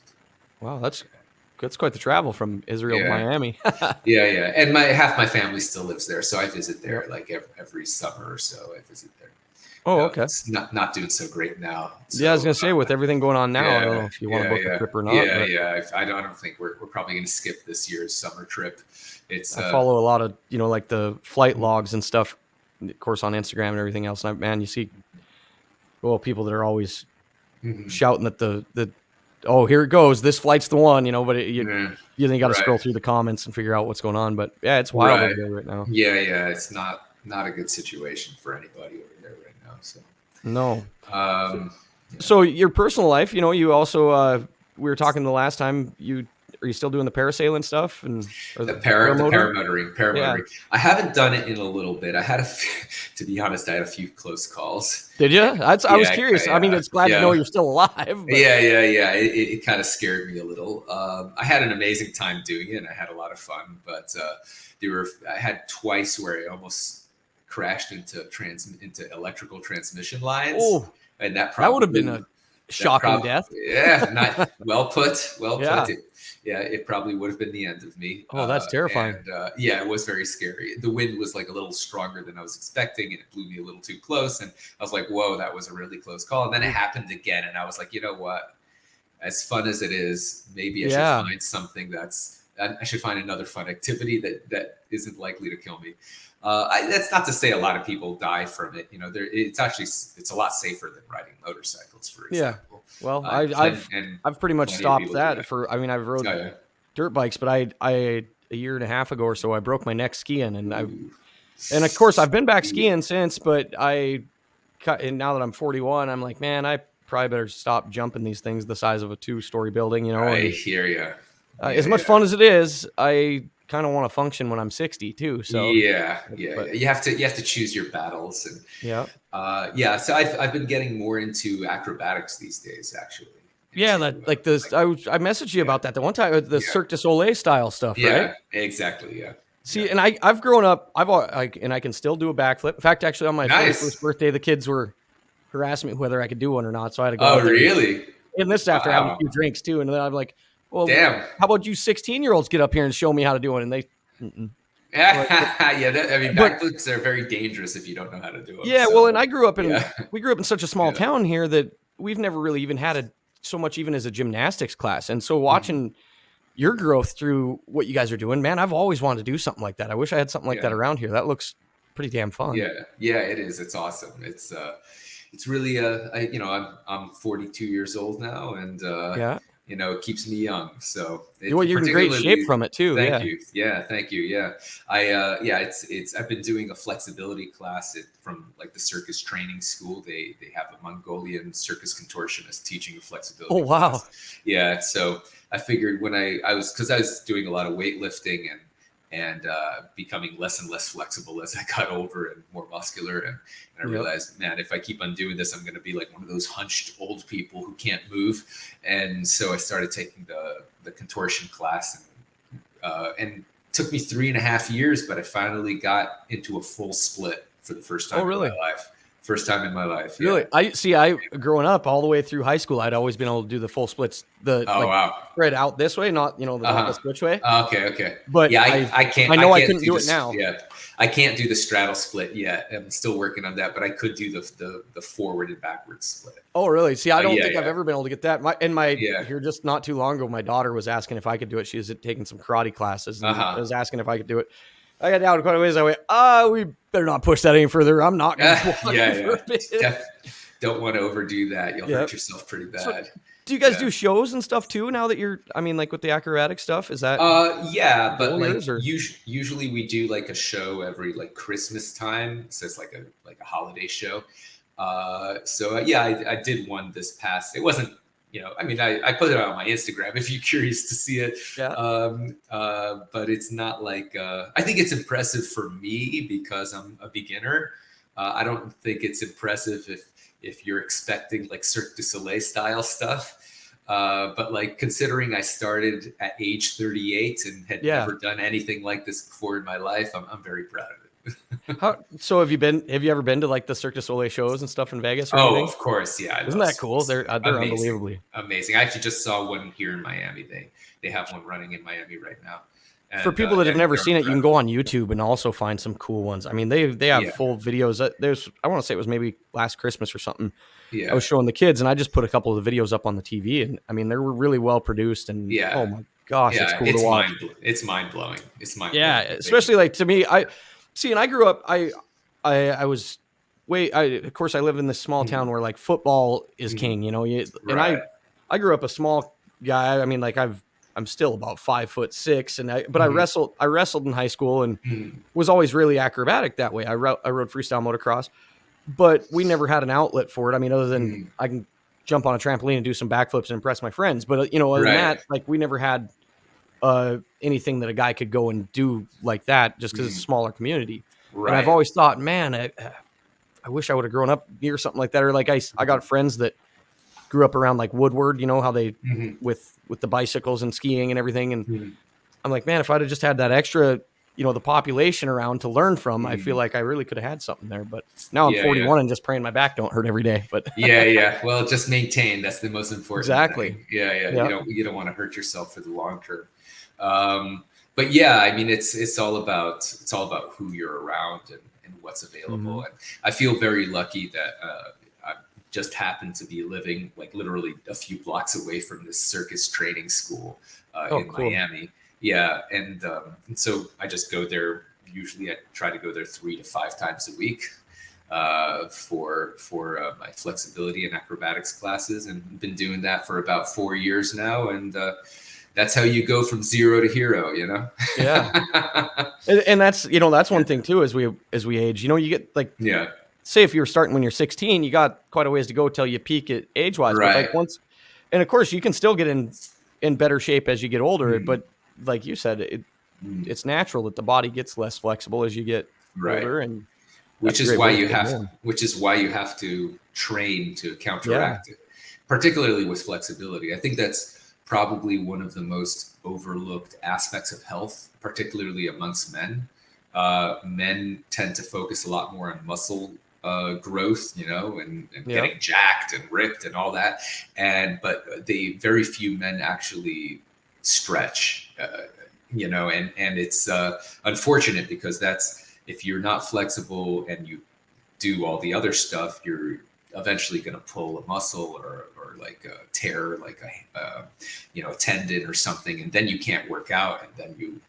Wow, that's quite the travel from Israel to Miami. And half my family still lives there, so I visit there like every summer or so. I visit there. Oh, okay. It's not doing so great now. So, I was gonna say, with everything going on now, I don't know if you want to book a trip or not. I don't think we're probably gonna skip this year's summer trip. I follow a lot of like the flight logs and stuff, of course, on Instagram and everything else. And man, you see. Well, people that are always shouting that here it goes, this flight's the one, but you got to scroll through the comments and figure out what's going on. But it's wild over there right now. It's not a good situation for anybody over there right now. So no. So your personal life, you also we were talking the last time are you still doing the parasailing stuff and the paramotoring? Yeah. I haven't done it in a little bit. To be honest, I had a few close calls. Did you? I was curious. I mean, it's glad to know you're still alive. But. It kind of scared me a little. I had an amazing time doing it, and I had a lot of fun. But I had twice where I almost crashed into electrical transmission lines. Oh, and that would have been a shocking death. Yeah, well put. Yeah, it probably would have been the end of me. Oh, that's terrifying. And, it was very scary. The wind was like a little stronger than I was expecting, and it blew me a little too close. And I was like, whoa, that was a really close call. And then it happened again. And I was like, you know what? As fun as it is, maybe I should find something I should find another fun activity that isn't likely to kill me. That's not to say a lot of people die from it. It's a lot safer than riding motorcycles, for example. Well, I've pretty much stopped that. I've rode dirt bikes, but I a year and a half ago or so, I broke my neck skiing, and of course I've been back skiing since, but and now that I'm 41, I'm like, man, I probably better stop jumping these things the size of a 2-story building. I hear you. As much fun as it is, I kind of want to function when I'm 60 too. So you have to choose your battles. And so I've been getting more into acrobatics these days, actually. I messaged you about that the one time, the Cirque du Soleil style stuff, right? Exactly. Yeah. See, and I've grown up, and I can still do a backflip. In fact, actually on my 41st birthday, the kids were harassing me whether I could do one or not. So I had to go. Oh, really? And this after having a few drinks too. And then I'm like, well, damn. How about you 16-year-olds get up here and show me how to do it? And they, Yeah, I mean, but backflips are very dangerous if you don't know how to do them. yeah, well, So, and yeah, we grew up in such a small yeah. town here that we've never really even had so much even as a gymnastics class. And so Mhm. watching your growth through what you guys are doing, man, I've always wanted to do something like that. I wish I had something like that Yeah, around here. That looks pretty damn fun. yeah, it is. It's awesome. It's really, I'm 42 years old now, and Yeah. it keeps me young. So Well, it's you're in great shape particularly. from it too. Thank Yeah. you. Yeah, thank you. Yeah, it's I've been doing a flexibility class from like the circus training school. They have a Mongolian circus contortionist teaching a Oh, flexibility wow. class. Yeah, so I figured when I was doing a lot of weightlifting and becoming less and less flexible as I got older and more muscular. And I Yep. realized, man, if I keep on doing this, I'm going to be like one of those hunched old people who can't move. And so I started taking the contortion class, and it took me 3.5 years, but I finally got into a full split for the first Oh, time in my really? life. First time in my life. Yeah. Really? I growing up all the way through high school, I'd always been able to do the full splits, the Oh, like wow. spread out this way, not, the Uh-huh. switch way. Okay. But Yeah, I I can't. I I know I can't couldn't do do it this. now. Yeah, I can't do the straddle split yet. I'm still working on that, but I could do the forward and backwards split. Oh, really? See, I don't think I've Yeah, ever been able to get that. yeah. Here just not too long ago, my daughter was asking if I could do it. She was taking some karate classes Uh and huh. was asking if I could do it. I got down quite a ways. I went, we better not push that any further. I'm not going to be walking for a bit. Don't want to overdo that. You'll Yep. hurt yourself pretty So, bad. do you guys Yeah. do shows and stuff too now that you're, like with the acrobatic stuff? Is that Yeah, goal but of like yours, or? usually we do like a show every like Christmas time, so it's like a holiday show. Yeah, I did one this past. It wasn't, I mean, I put it on my Instagram if you're curious to see it. Yeah. But it's not like I think it's impressive for me because I'm a beginner. I don't think it's impressive if you're expecting like Cirque du Soleil style stuff. But like considering I started at age 38 and had never done anything like this before in my life, I'm very proud of it. So have you ever been to like the Cirque du Soleil shows and stuff in Vegas or Oh, anything? of course. Yeah. Isn't that cool? They're amazing. unbelievably Amazing. I actually just saw one here in Miami. They have one running in Miami right now. And, for people that have never they're seen it, you can incredible. go on YouTube and also find some cool ones. I mean, they have full videos. I want to say it was maybe last Christmas or something. Yeah. I was showing the kids, and I just put a couple of the videos up on the TV, and I mean, they were really well produced. And oh my gosh, it's cool to watch. It's mind blowing. Yeah, especially like to me, and I grew up. I was of course, I live in this small town where like football is king. And I grew up a small guy. I mean, like I'm still about 5'6", but I wrestled in high school and was always really acrobatic that way. I rode freestyle motocross, but we never had an outlet for it. I mean, other than I can jump on a trampoline and do some backflips and impress my friends. But other than that, like we never had anything that a guy could go and do like that just because it's a smaller community. Right. And I've always thought, man, I wish I would have grown up near something like that. Or like I got friends that grew up around like Woodward, how they with the bicycles and skiing and everything. And I'm like, man, if I'd have just had that extra, the population around to learn from, I feel like I really could have had something there. But now I'm 41 and just praying my back don't hurt every day. But yeah. Well, just maintain. That's the most important. Exactly. Thing. Yeah. You don't want to hurt yourself for the long term. But yeah, I mean, it's all about who you're around and what's available. And I feel very lucky that I just happened to be living like literally a few blocks away from this circus training school in Miami. Yeah, and so I just go there. Usually, I try to go there 3 to 5 times a week for my flexibility and acrobatics classes, and been doing that for about 4 years now. And that's how you go from zero to hero, Yeah. And that's one thing too, as we age, you get like, say if you were starting when you're 16, you got quite a ways to go till you peak at age wise. Right. But like and of course you can still get in better shape as you get older, but like you said, it's natural that the body gets less flexible as you get older, and which is why you have to train to counteract it, particularly with flexibility. I think that's probably one of the most overlooked aspects of health, particularly amongst men. Men tend to focus a lot more on muscle growth, and getting jacked and ripped and all that. But very few men actually stretch. and it's unfortunate because if you're not flexible and you do all the other stuff, you're eventually going to pull a muscle or like a tear, like a tendon or something, and then you can't work out, and then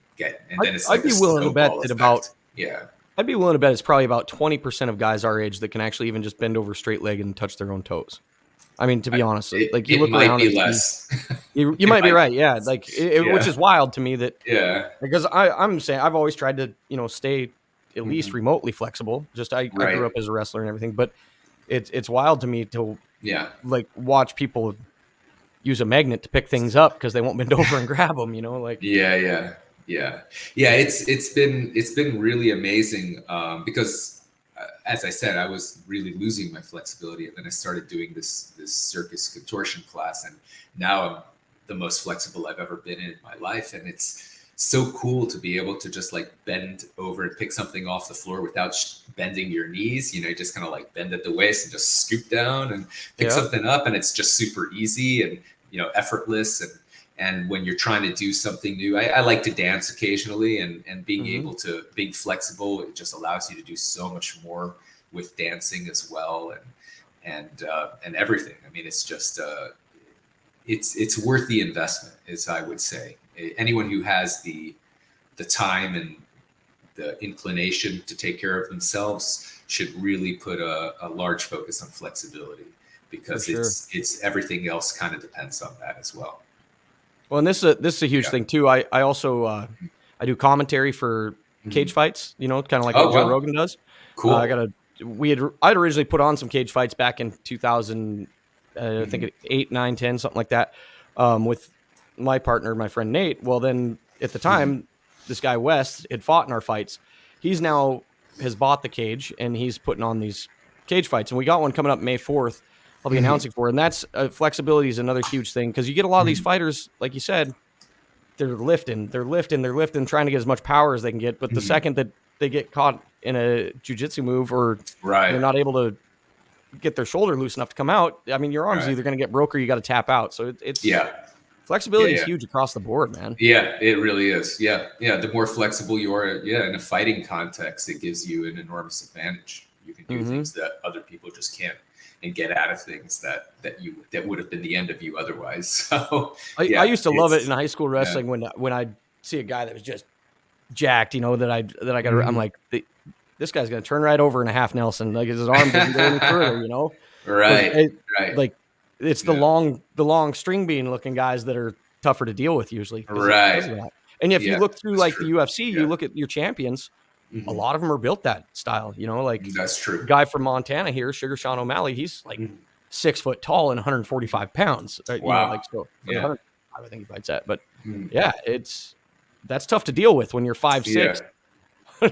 it's like I'd be willing to bet that I'd be willing to bet it's probably about 20% of guys our age that can actually even just bend over straight leg and touch their own toes. I mean, to be honest, like you look might around, be less. You might be right. Yeah, like which is wild to me that. Yeah. Because I'm saying I've always tried to stay at least remotely flexible. Just I grew up as a wrestler and everything, but it's wild to me to like watch people use a magnet to pick things up because they won't bend over and grab them. Like It's been really amazing because. As I said, I was really losing my flexibility, and then I started doing this circus contortion class, and now I'm the most flexible I've ever been in my life, and it's so cool to be able to just like bend over and pick something off the floor without bending your knees. You just kind of like bend at the waist and just scoop down and pick something up, and it's just super easy and effortless. And when you're trying to do something new, I like to dance occasionally, and being being flexible, it just allows you to do so much more with dancing as well, and everything. I mean, it's just it's worth the investment, as I would say. Anyone who has the time and the inclination to take care of themselves should really put a large focus on flexibility, because it's everything else kind of depends on that as well. Well, and this is a huge thing too. I also I do commentary for cage fights, kind of like what Joe Rogan does. Cool. I'd originally put on some cage fights back in 2000, I think 8, 9, 10, something like that, with my partner, my friend Nate. Well, then at the time, this guy West had fought in our fights. He's now has bought the cage and he's putting on these cage fights, and we got one coming up May 4th. I'll be announcing for, and that's flexibility is another huge thing, because you get a lot of these fighters, like you said, they're lifting, trying to get as much power as they can get. But the second that they get caught in a jiu-jitsu move, or they're not able to get their shoulder loose enough to come out, I mean, your arm's either going to get broke or you got to tap out. So it's flexibility is huge across the board, man. Yeah, it really is. Yeah. The more flexible you are, in a fighting context, it gives you an enormous advantage. You can do things that other people just can't, and get out of things that would have been the end of you otherwise. So I used to love it in high school wrestling when I'd see a guy that was just jacked, that I got. I'm like, this guy's gonna turn right over in a half Nelson, like his arm doesn't go any further, Right. Like it's the long string bean looking guys that are tougher to deal with usually. Right. And if you look through like the UFC, you look at your champions. A lot of them are built that style, like that's true. Guy from Montana here, Sugar Sean O'Malley, he's like 6 foot tall and 145 pounds. Wow. I think he fights that, but that's tough to deal with when you're 5'6".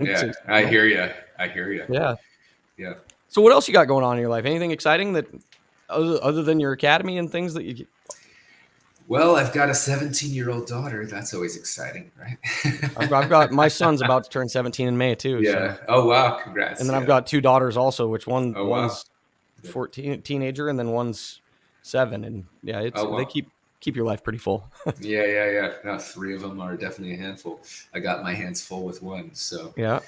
Yeah, I hear you. Yeah. So what else you got going on in your life? Anything exciting that other than your academy and things that you? Well, I've got a 17-year-old daughter. That's always exciting, right? I've got my son's about to turn 17 in May too. Yeah. So. Oh wow! Congrats. And then I've got 2 daughters also, which one's 14, teenager, and then one's 7. And they keep your life pretty full. Yeah. No, 3 of them are definitely a handful. I got my hands full with one. So yeah.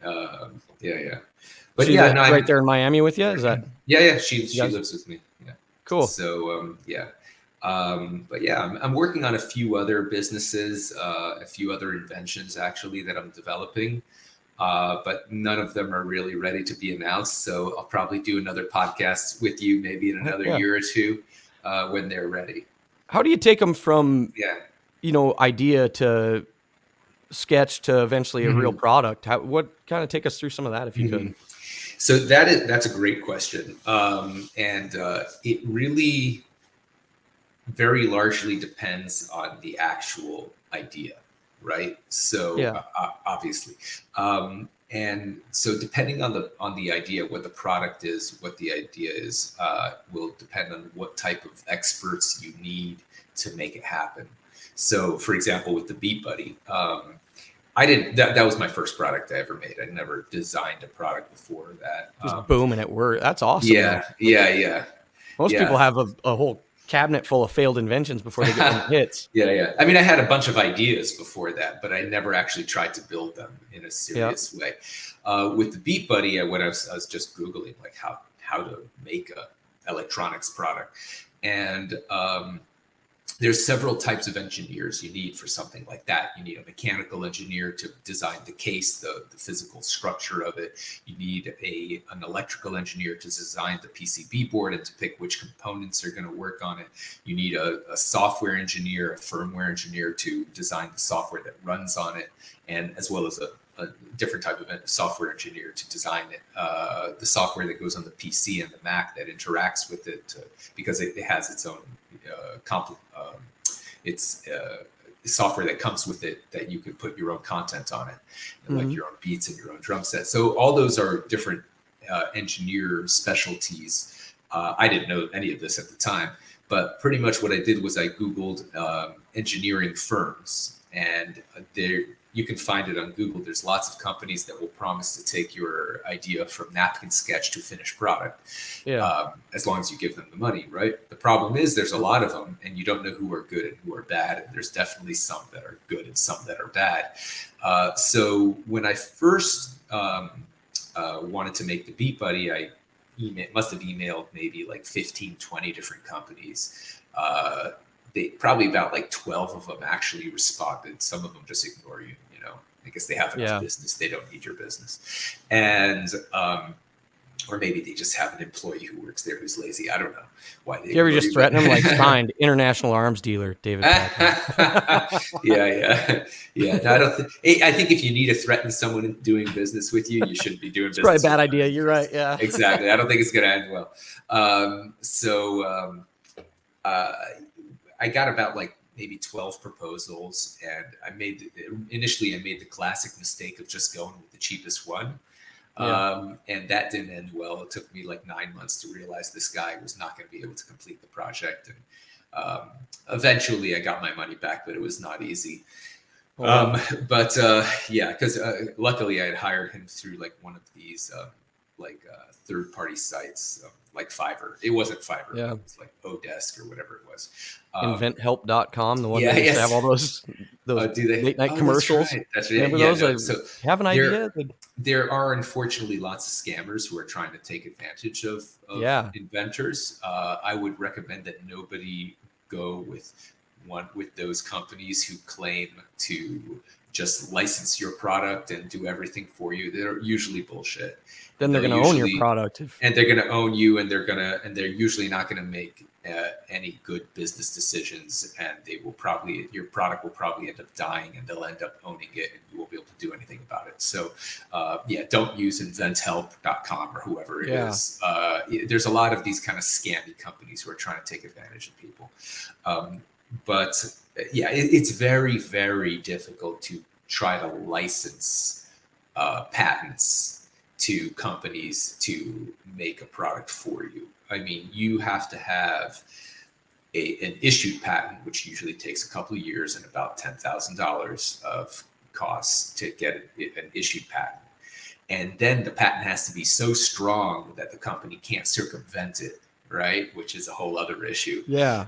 But she's right there in Miami with you. Is that? Yeah. She lives with me. Yeah. Cool. So but I'm working on a few other businesses, a few other inventions actually that I'm developing, but none of them are really ready to be announced. So I'll probably do another podcast with you maybe in another year or two when they're ready. How do you take them from idea to sketch to eventually a real product? What kind of take us through some of that if you could? So that's a great question, and it really very largely depends on the actual idea, right? So obviously, and so depending on the idea, what the product is, what the idea is, will depend on what type of experts you need to make it happen. So, for example, with the Beat Buddy, that was my first product I ever made. I never designed a product before that. Just boom, and it worked. That's awesome. Yeah. Most people have a whole cabinet full of failed inventions before they get any hits. Yeah. I mean, I had a bunch of ideas before that, but I never actually tried to build them in a serious way. With the Beat Buddy, I was just Googling like how to make a electronics product. And there's several types of engineers you need for something like that. You need a mechanical engineer to design the case, the physical structure of it. You need an electrical engineer to design the PCB board and to pick which components are going to work on it. You need a software engineer, a firmware engineer to design the software that runs on it, and as well as a different type of software engineer to design it, the software that goes on the PC and the Mac that interacts with it, because it has its own software that comes with it that you can put your own content on it, and like your own beats and your own drum set. So all those are different engineer specialties. I didn't know any of this at the time, but pretty much what I did was I Googled engineering firms, and you can find it on Google. There's lots of companies that will promise to take your idea from napkin sketch to finished product, as long as you give them the money, right? The problem is there's a lot of them, and you don't know who are good and who are bad, and there's definitely some that are good and some that are bad. So when I first wanted to make the Beat Buddy, I must have emailed maybe like 15, 20 different companies. They probably about like 12 of them actually responded. Some of them just ignore you. I guess they have enough business. They don't need your business. And, or maybe they just have an employee who works there who's lazy. I don't know why they. You ever just threaten them like signed international arms dealer, David? Yeah. No, I don't I think if you need to threaten someone doing business with you, you shouldn't be doing business. Probably a bad idea. You're right. Yeah, exactly. I don't think it's going to end well. I got about like maybe 12 proposals, and initially I made the classic mistake of just going with the cheapest one. And that didn't end well. It took me like 9 months to realize this guy was not going to be able to complete the project. And eventually I got my money back, but it was not easy. Because luckily I had hired him through like one of these third-party sites, like Fiverr. It wasn't Fiverr. It was like Odesk or whatever it was. Inventhelp.com, the one that used to have all those late night commercials. That's right. Remember those? So have an idea. There are unfortunately lots of scammers who are trying to take advantage of inventors. I would recommend that nobody go with those companies who claim to just license your product and do everything for you. They're usually bullshit. Then they're going to own your product, and they're going to own you, and they're usually not going to make any good business decisions, and your product will probably end up dying, and they'll end up owning it, and you won't be able to do anything about it. So, don't use inventhelp.com or whoever it is. There's a lot of these kind of scammy companies who are trying to take advantage of people. It's very, very difficult to try to license patents to companies to make a product for you. I mean, you have to have an issued patent, which usually takes a couple of years and about $10,000 of costs to get an issued patent. And then the patent has to be so strong that the company can't circumvent it, right? Which is a whole other issue. Yeah.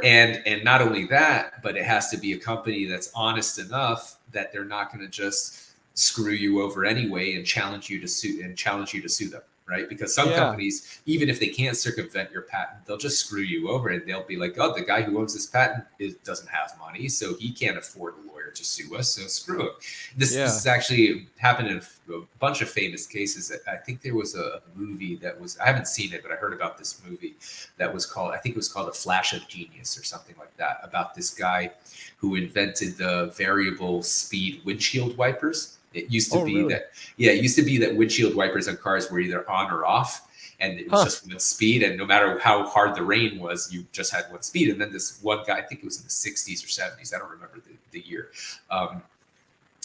And not only that, but it has to be a company that's honest enough that they're not going to just screw you over anyway and challenge you to sue them, right? Because some companies, even if they can't circumvent your patent, they'll just screw you over, and they'll be like, oh, the guy who owns this patent doesn't have money, so he can't afford a lawyer to sue us, so screw him. This has actually happened in a bunch of famous cases. I think there was a movie I haven't seen it, but I heard about this movie that was called, I think it was called A Flash of Genius or something like that, about this guy who invented the variable speed windshield wipers. It used to be that windshield wipers on cars were either on or off, and it was just one speed. And no matter how hard the rain was, you just had one speed. And then this one guy, I think it was in the 60s or 70s, I don't remember the year.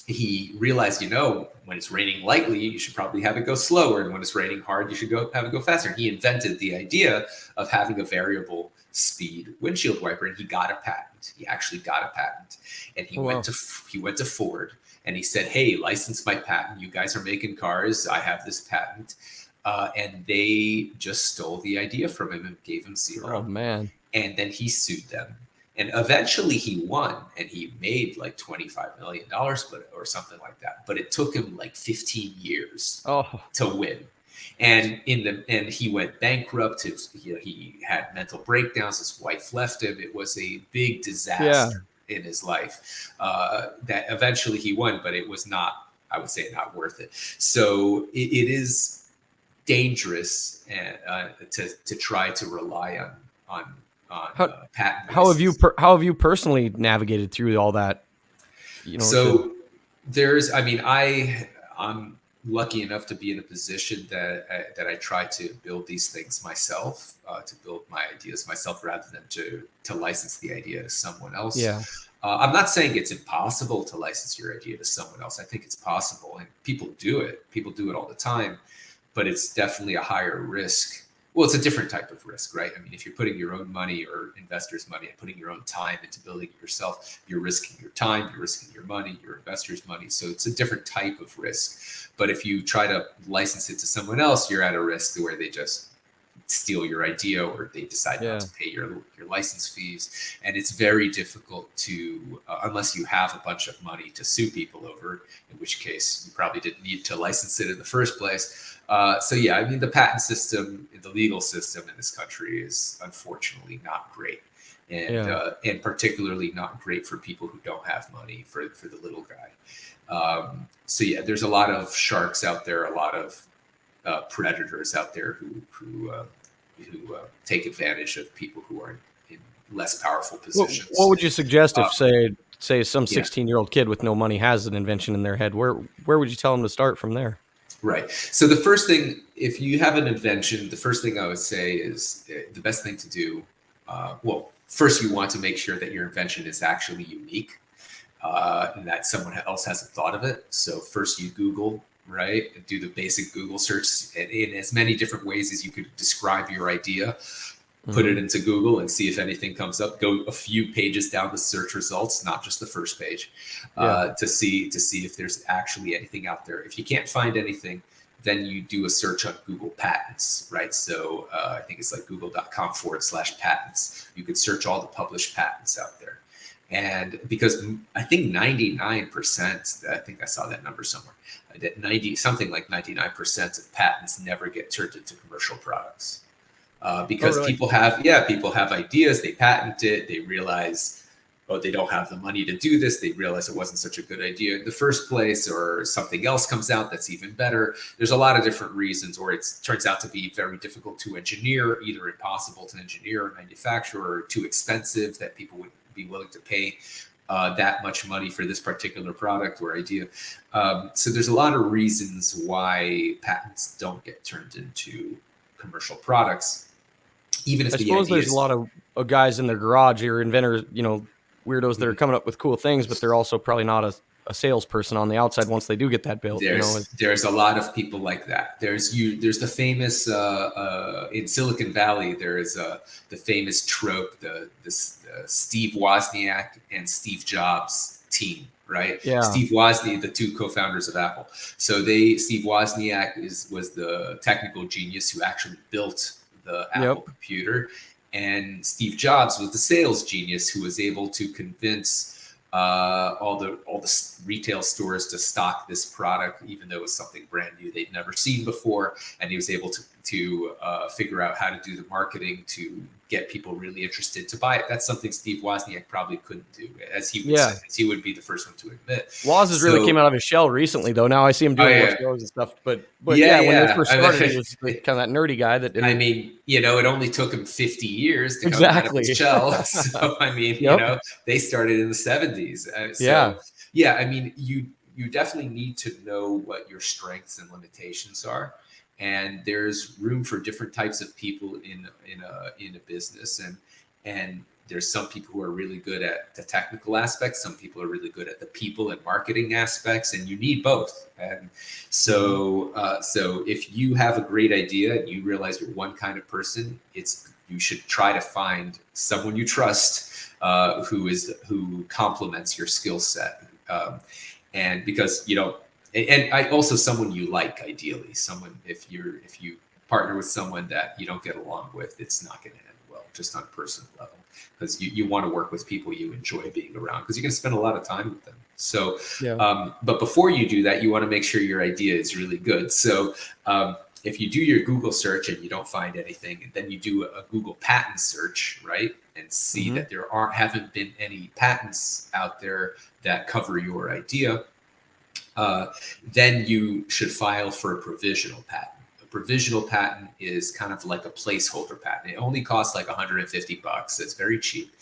He realized, when it's raining lightly, you should probably have it go slower. And when it's raining hard, you should have it go faster. And he invented the idea of having a variable speed windshield wiper, and he got a patent. He actually got a patent. And he went to Ford. And he said, hey, license my patent. You guys are making cars. I have this patent. And they just stole the idea from him and gave him zero. Oh, man. and then he sued them. And eventually he won, and he made like $25 million, or something like that. But it took him like 15 years to win. And he went bankrupt. He had mental breakdowns. His wife left him. It was a big disaster in his life. That eventually he won, but it was not, I would say, not worth it. So it is dangerous to try to rely on patent. How have you personally navigated through all that? So I'm lucky enough to be in a position that I try to build these things myself, to build my ideas myself, rather than to license the idea to someone else. Yeah. I'm not saying it's impossible to license your idea to someone else. I think it's possible, and people do it. People do it all the time, but it's definitely a higher risk. Well, it's a different type of risk, right? I mean, if you're putting your own money or investors' money and putting your own time into building it yourself, you're risking your time, you're risking your money, your investors' money. So it's a different type of risk. But if you try to license it to someone else, you're at a risk where they just steal your idea, or they decide not to pay your license fees. And it's very difficult to, unless you have a bunch of money to sue people over, in which case you probably didn't need to license it in the first place. The patent system, the legal system in this country is unfortunately not great. And particularly not great for people who don't have money, for the little guy. There's a lot of sharks out there, a lot of predators out there who take advantage of people who are in less powerful positions. What would you suggest if, say some 16-year-old kid with no money has an invention in their head? Where would you tell them to start from there? Right. So the first thing, if you have an invention, the first thing I would say is the best thing to do. First, you want to make sure that your invention is actually unique, and that someone else hasn't thought of it. So first you Google, right? Do the basic Google search in as many different ways as you could describe your idea. Put it into Google and see if anything comes up. Go a few pages down the search results, not just the first page, to see if there's actually anything out there. If you can't find anything, then you do a search on Google Patents, right? So I think it's like google.com/patents. You could search all the published patents out there. And because I think 99%, I think I saw that number somewhere, that 99% of patents never get turned into commercial products. Because people have ideas, they patent it, they realize, they don't have the money to do this. They realize it wasn't such a good idea in the first place, or something else comes out that's even better. There's a lot of different reasons, or it turns out to be very difficult to engineer, either impossible to engineer or manufacture, or too expensive that people wouldn't be willing to pay that much money for this particular product or idea. So there's a lot of reasons why patents don't get turned into commercial products. Even if I suppose there's a lot of guys in their garage or inventors, weirdos that are coming up with cool things, but they're also probably not a salesperson on the outside once they do get that built. There's a lot of people like that. There's the famous in Silicon Valley. There is the famous trope, the Steve Wozniak and Steve Jobs team. Right. Yeah. Steve Wozniak, the two co-founders of Apple. So Steve Wozniak was the technical genius who actually built the Apple computer, and Steve Jobs was the sales genius who was able to convince all the retail stores to stock this product, even though it was something brand new they'd never seen before. And he was able to figure out how to do the marketing to get people really interested to buy it. That's something Steve Wozniak probably couldn't do, as he would be the first one to admit. Woz has really came out of his shell recently, though. Now I see him doing more shows and stuff. But when they first started, he was kind of that nerdy guy. It only took him 50 years to come out of his shell. So they started in the 70s. You definitely need to know what your strengths and limitations are. And there's room for different types of people in a business, and there's some people who are really good at the technical aspects. Some people are really good at the people and marketing aspects, and you need both. And so if you have a great idea and you realize you're one kind of person, you should try to find someone you trust who complements your skill set, and because And also someone you like, ideally. Someone, if you partner with someone that you don't get along with, it's not going to end well. just on a personal level, because you want to work with people you enjoy being around, because you're going to spend a lot of time with them. So, but before you do that, you want to make sure your idea is really good. So if you do your Google search and you don't find anything, and then you do a Google patent search, right, and see that there haven't been any patents out there that cover your idea, then you should file for a provisional patent. A provisional patent is kind of like a placeholder patent. It only costs like $150. It's very cheap.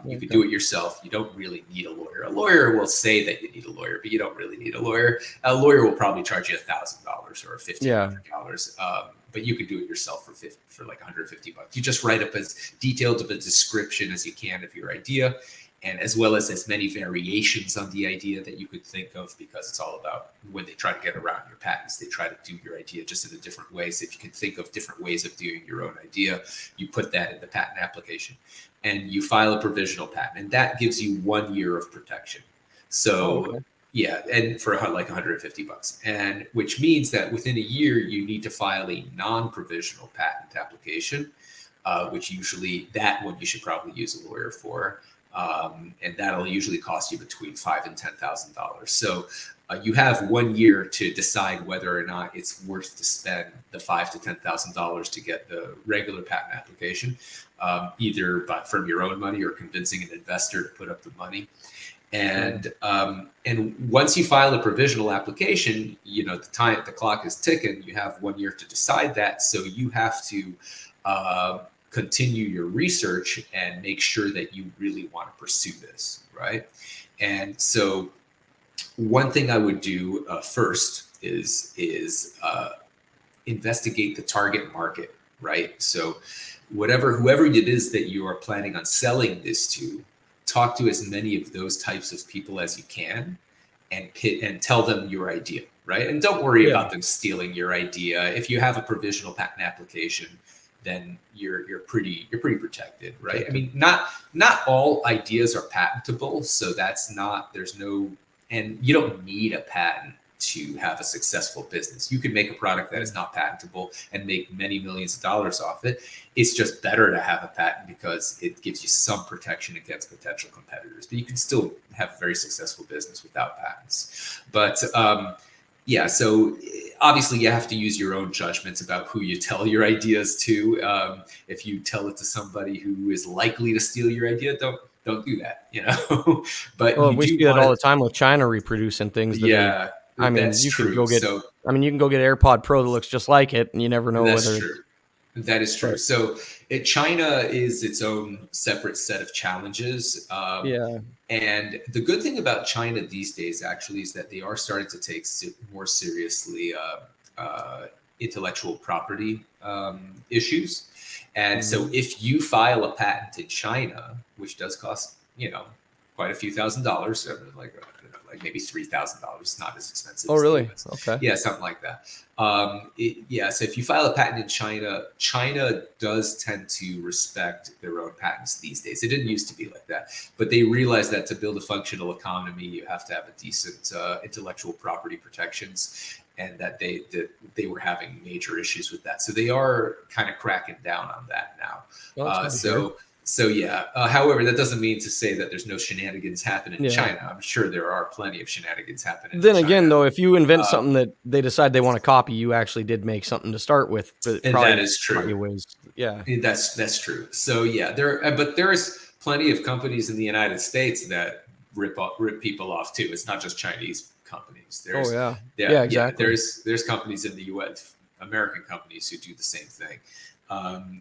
You can do it yourself. You don't really need a lawyer. A lawyer will say that you need a lawyer, but you don't really need a lawyer. A lawyer will probably charge you $1,000 or $1,500. But you can do it yourself for like $150. You just write up as detailed of a description as you can of your idea, and as well as many variations on the idea that you could think of, because it's all about, when they try to get around your patents, they try to do your idea just in a different way. So if you can think of different ways of doing your own idea, you put that in the patent application and you file a provisional patent, and that gives you 1 year of protection. So yeah, and for like $150, and which means that within a year you need to file a non-provisional patent application, which usually that one you should probably use a lawyer for. And that'll usually cost you between $5,000 and $10,000. So you have 1 year to decide whether or not it's worth to spend the $5,000 to $10,000 to get the regular patent application, either from your own money or convincing an investor to put up the money. And once you file a provisional application, the clock is ticking. You have 1 year to decide that. So you have to continue your research and make sure that you really want to pursue this, right? And so one thing I would do first is investigate the target market, right? So whoever it is that you are planning on selling this to, talk to as many of those types of people as you can, and tell them your idea, right? And don't worry about them stealing your idea. If you have a provisional patent application, then you're pretty protected, right? I mean, not all ideas are patentable, so and you don't need a patent to have a successful business. You can make a product that is not patentable and make many millions of dollars off it. It's just better to have a patent because it gives you some protection against potential competitors, but you can still have a very successful business without patents. But so obviously you have to use your own judgments about who you tell your ideas to. If you tell it to somebody who is likely to steal your idea, don't do that, But we see that all the time with China reproducing things. I mean, you can go get an AirPod Pro that looks just like it, and you never know whether. True. That is true. So China is its own separate set of challenges. And the good thing about China these days actually is that they are starting to take more seriously intellectual property issues. And so if you file a patent in China, which does cost, quite a few $1,000s, like maybe $3,000. It's not as expensive. Oh, really? Okay. Yeah, something like that. So if you file a patent in China, China does tend to respect their own patents these days. It didn't used to be like that, but they realized that to build a functional economy, you have to have a decent intellectual property protections, and that they were having major issues with that. So they are kind of cracking down on that now. However, that doesn't mean to say that there's no shenanigans happening in China. I'm sure there are plenty of shenanigans happening. Then again, though, if you invent something that they decide they want to copy, you actually did make something to start with. And that is true. That's true. So there's plenty of companies in the United States that rip people off too. It's not just Chinese companies. Exactly. There's companies in the U.S., American companies, who do the same thing.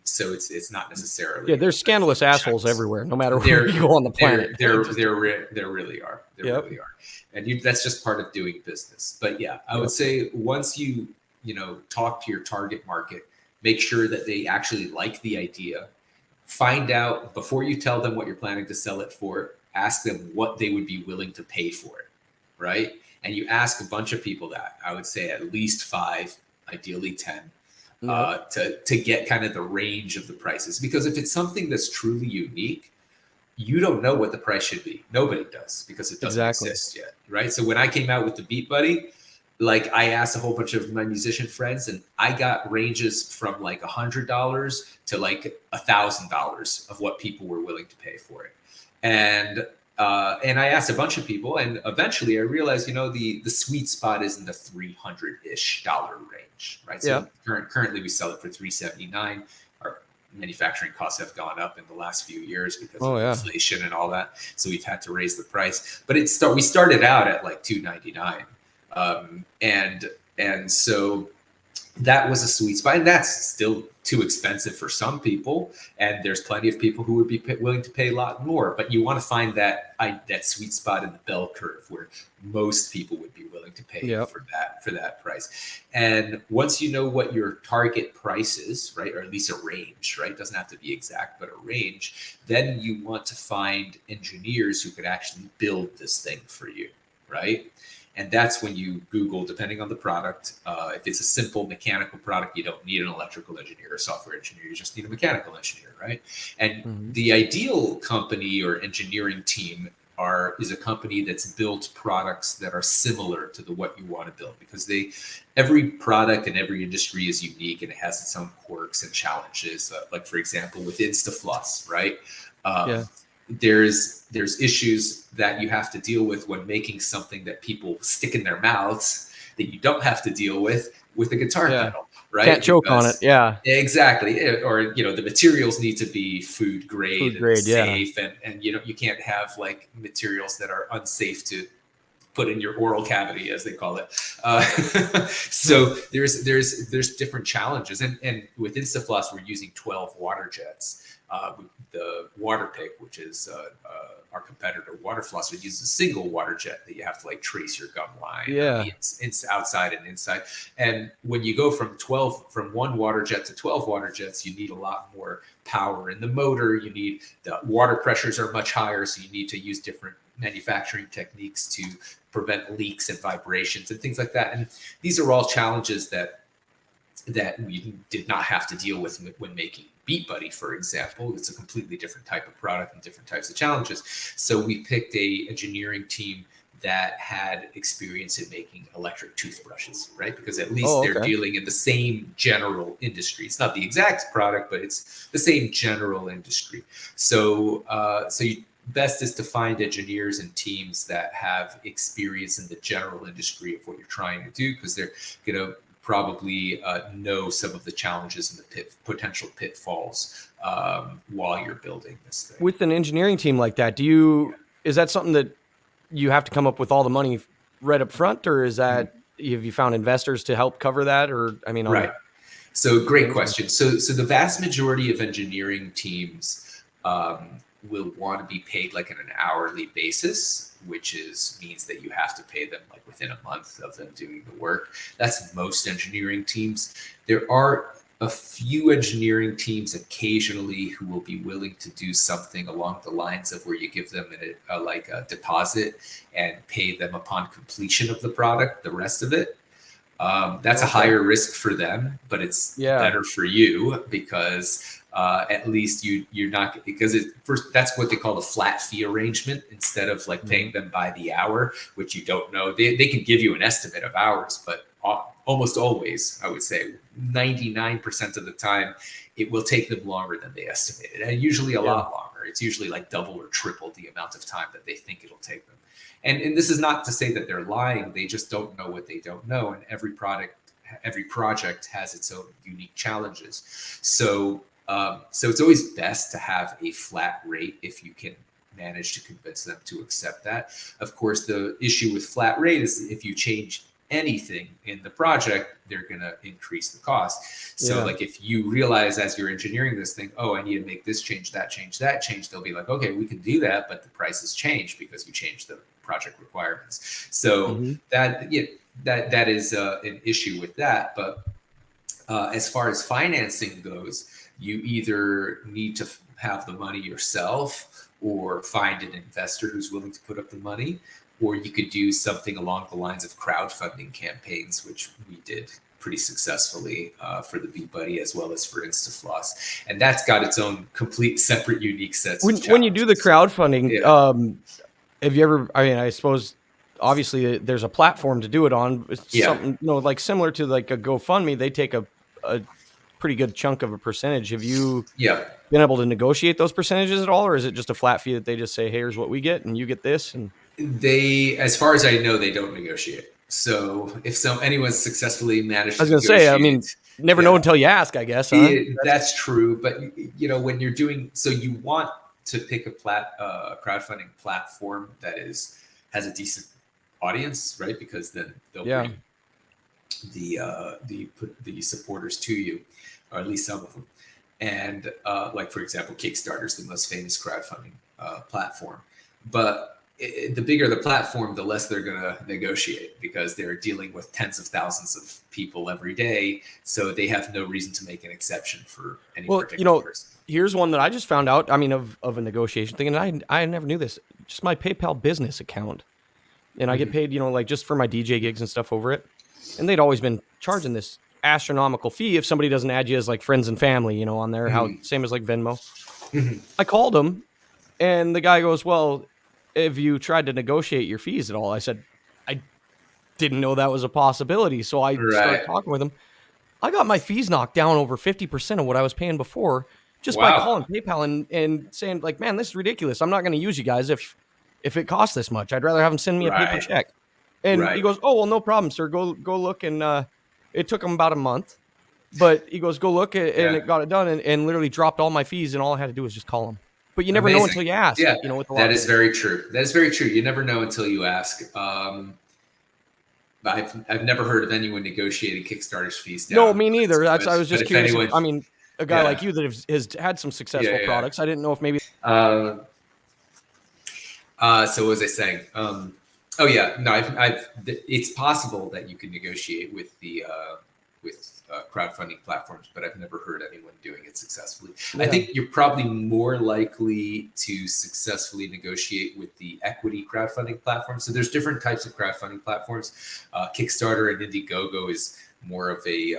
So it's not necessarily. There's scandalous assholes everywhere, no matter where you go on the planet. There really are. Really are, and that's just part of doing business. But I would say once you talk to your target market, make sure that they actually like the idea. Find out before you tell them what you're planning to sell it for. Ask them what they would be willing to pay for it, right? And you ask a bunch of people that. I would say at least 5, ideally 10. To get kind of the range of the prices, because if it's something that's truly unique, you don't know what the price should be. Nobody does, because it doesn't exist yet, right? So when I came out with the Beat Buddy, like I asked a whole bunch of my musician friends, and I got ranges from like $100 to like $1,000 of what people were willing to pay for it. And I asked a bunch of people, and eventually I realized, the sweet spot is in the $300-ish range, right? So currently we sell it for $379. Our manufacturing costs have gone up in the last few years because of inflation and all that. So we've had to raise the price, but we started out at like $299. And so that was a sweet spot, and that's still too expensive for some people. And there's plenty of people who would be willing to pay a lot more, but you want to find that sweet spot in the bell curve where most people would be willing to pay for that price. And once you know what your target price is, right, or at least a range, right, it doesn't have to be exact, but a range, then you want to find engineers who could actually build this thing for you, right? And that's when you Google, depending on the product. If it's a simple mechanical product, you don't need an electrical engineer or software engineer. You just need a mechanical engineer, right? And the ideal company or engineering team is a company that's built products that are similar to what you want to build, because every product in every industry is unique and it has its own quirks and challenges. Like, for example, with InstaFloss, right? There's issues that you have to deal with when making something that people stick in their mouths that you don't have to deal with a guitar pedal, right? Can't choke on it. Yeah, exactly. Or the materials need to be food grade and safe, and you can't have like materials that are unsafe to put in your oral cavity, as they call it. So there's different challenges, and with InstaFloss we're using 12 water jets. The water pick, which is our competitor water flosser, uses a single water jet that you have to like trace your gum line outside and inside. And when you go from one water jet to 12 water jets, you need a lot more power in the motor. The water pressures are much higher, so you need to use different manufacturing techniques to prevent leaks and vibrations and things like that. And these are all challenges that we did not have to deal with when making Beat Buddy, for example. It's a completely different type of product and different types of challenges. So we picked a engineering team that had experience in making electric toothbrushes, right? Because at least they're dealing in the same general industry. It's not the exact product, but it's the same general industry. So best is to find engineers and teams that have experience in the general industry of what you're trying to do, because they're going to probably know some of the challenges and the potential pitfalls while you're building this thing. With an engineering team like that, is that something that you have to come up with all the money right up front, or is that have you found investors to help cover that? Or right. So great question. So the vast majority of engineering teams will want to be paid like on an hourly basis, which means that you have to pay them like within a month of them doing the work. That's most engineering teams. There are a few engineering teams occasionally who will be willing to do something along the lines of where you give them a deposit and pay them upon completion of the product, the rest of it. That's a higher risk for them, but it's better for you, because at least you're not, because that's what they call the flat fee arrangement, instead of like paying them by the hour, which you don't know. They can give you an estimate of hours, but almost always, I would say 99% of the time, it will take them longer than they estimated, and usually a lot longer. It's usually like double or triple the amount of time that they think it'll take them. And this is not to say that they're lying. They just don't know what they don't know. And every project has its own unique challenges. So it's always best to have a flat rate if you can manage to convince them to accept that. Of course, the issue with flat rate is if you change anything in the project, they're going to increase the cost. So like if you realize as you're engineering this thing, I need to make this change, that change, they'll be like, okay, we can do that, but the prices change because you changed the project requirements. So that is an issue with that. But as far as financing goes, you either need to have the money yourself or find an investor who's willing to put up the money, or you could do something along the lines of crowdfunding campaigns, which we did pretty successfully for the Beat Buddy as well as for InstaFloss. And that's got its own complete separate unique sets of challenges. When you do the crowdfunding, have you ever, I suppose obviously there's a platform to do it on. It's something, like similar to like a GoFundMe. They take a pretty good chunk of a percentage. Have you been able to negotiate those percentages at all, or is it just a flat fee that they just say, hey, here's what we get and you get this? And as far as I know, they don't negotiate. So if anyone's successfully managed, I was going to say, I mean, never know until you ask, I guess. Huh? That's true. But when you're doing, so you want to pick a crowdfunding platform that has a decent audience, right? Because then they'll bring the supporters to you, or at least some of them. And like, for example, Kickstarter is the most famous crowdfunding platform. But the bigger the platform, the less they're going to negotiate, because they're dealing with tens of thousands of people every day. So they have no reason to make an exception for any particular person. Here's one that I just found out, I mean, of a negotiation thing, and I never knew this. Just my PayPal business account. And I get paid, like just for my DJ gigs and stuff over it. And they'd always been charging this astronomical fee if somebody doesn't add you as like friends and family, on there, same as like Venmo. I called him and the guy goes, well, have you tried to negotiate your fees at all? I said, I didn't know that was a possibility. So I started talking with him. I got my fees knocked down over 50% of what I was paying before, just by calling PayPal and saying like, man, this is ridiculous. I'm not going to use you guys if it costs this much. I'd rather have them send me a paper check. And he goes, oh, well, no problem, sir. Go look. And it took him about a month. But he goes, go look. And it got it done and literally dropped all my fees. And all I had to do was just call him. But you never know until you ask. Yeah, that is very true. That is very true. You never know until you ask. I've never heard of anyone negotiating Kickstarter's fees down. No, me neither. I was just curious. I mean, a guy like you that has had some successful products. I didn't know if maybe. So what was I saying? It's possible that you can negotiate with the crowdfunding platforms, but I've never heard anyone doing it successfully. I think you're probably more likely to successfully negotiate with the equity crowdfunding platforms. So there's different types of crowdfunding platforms. Kickstarter and Indiegogo is more of a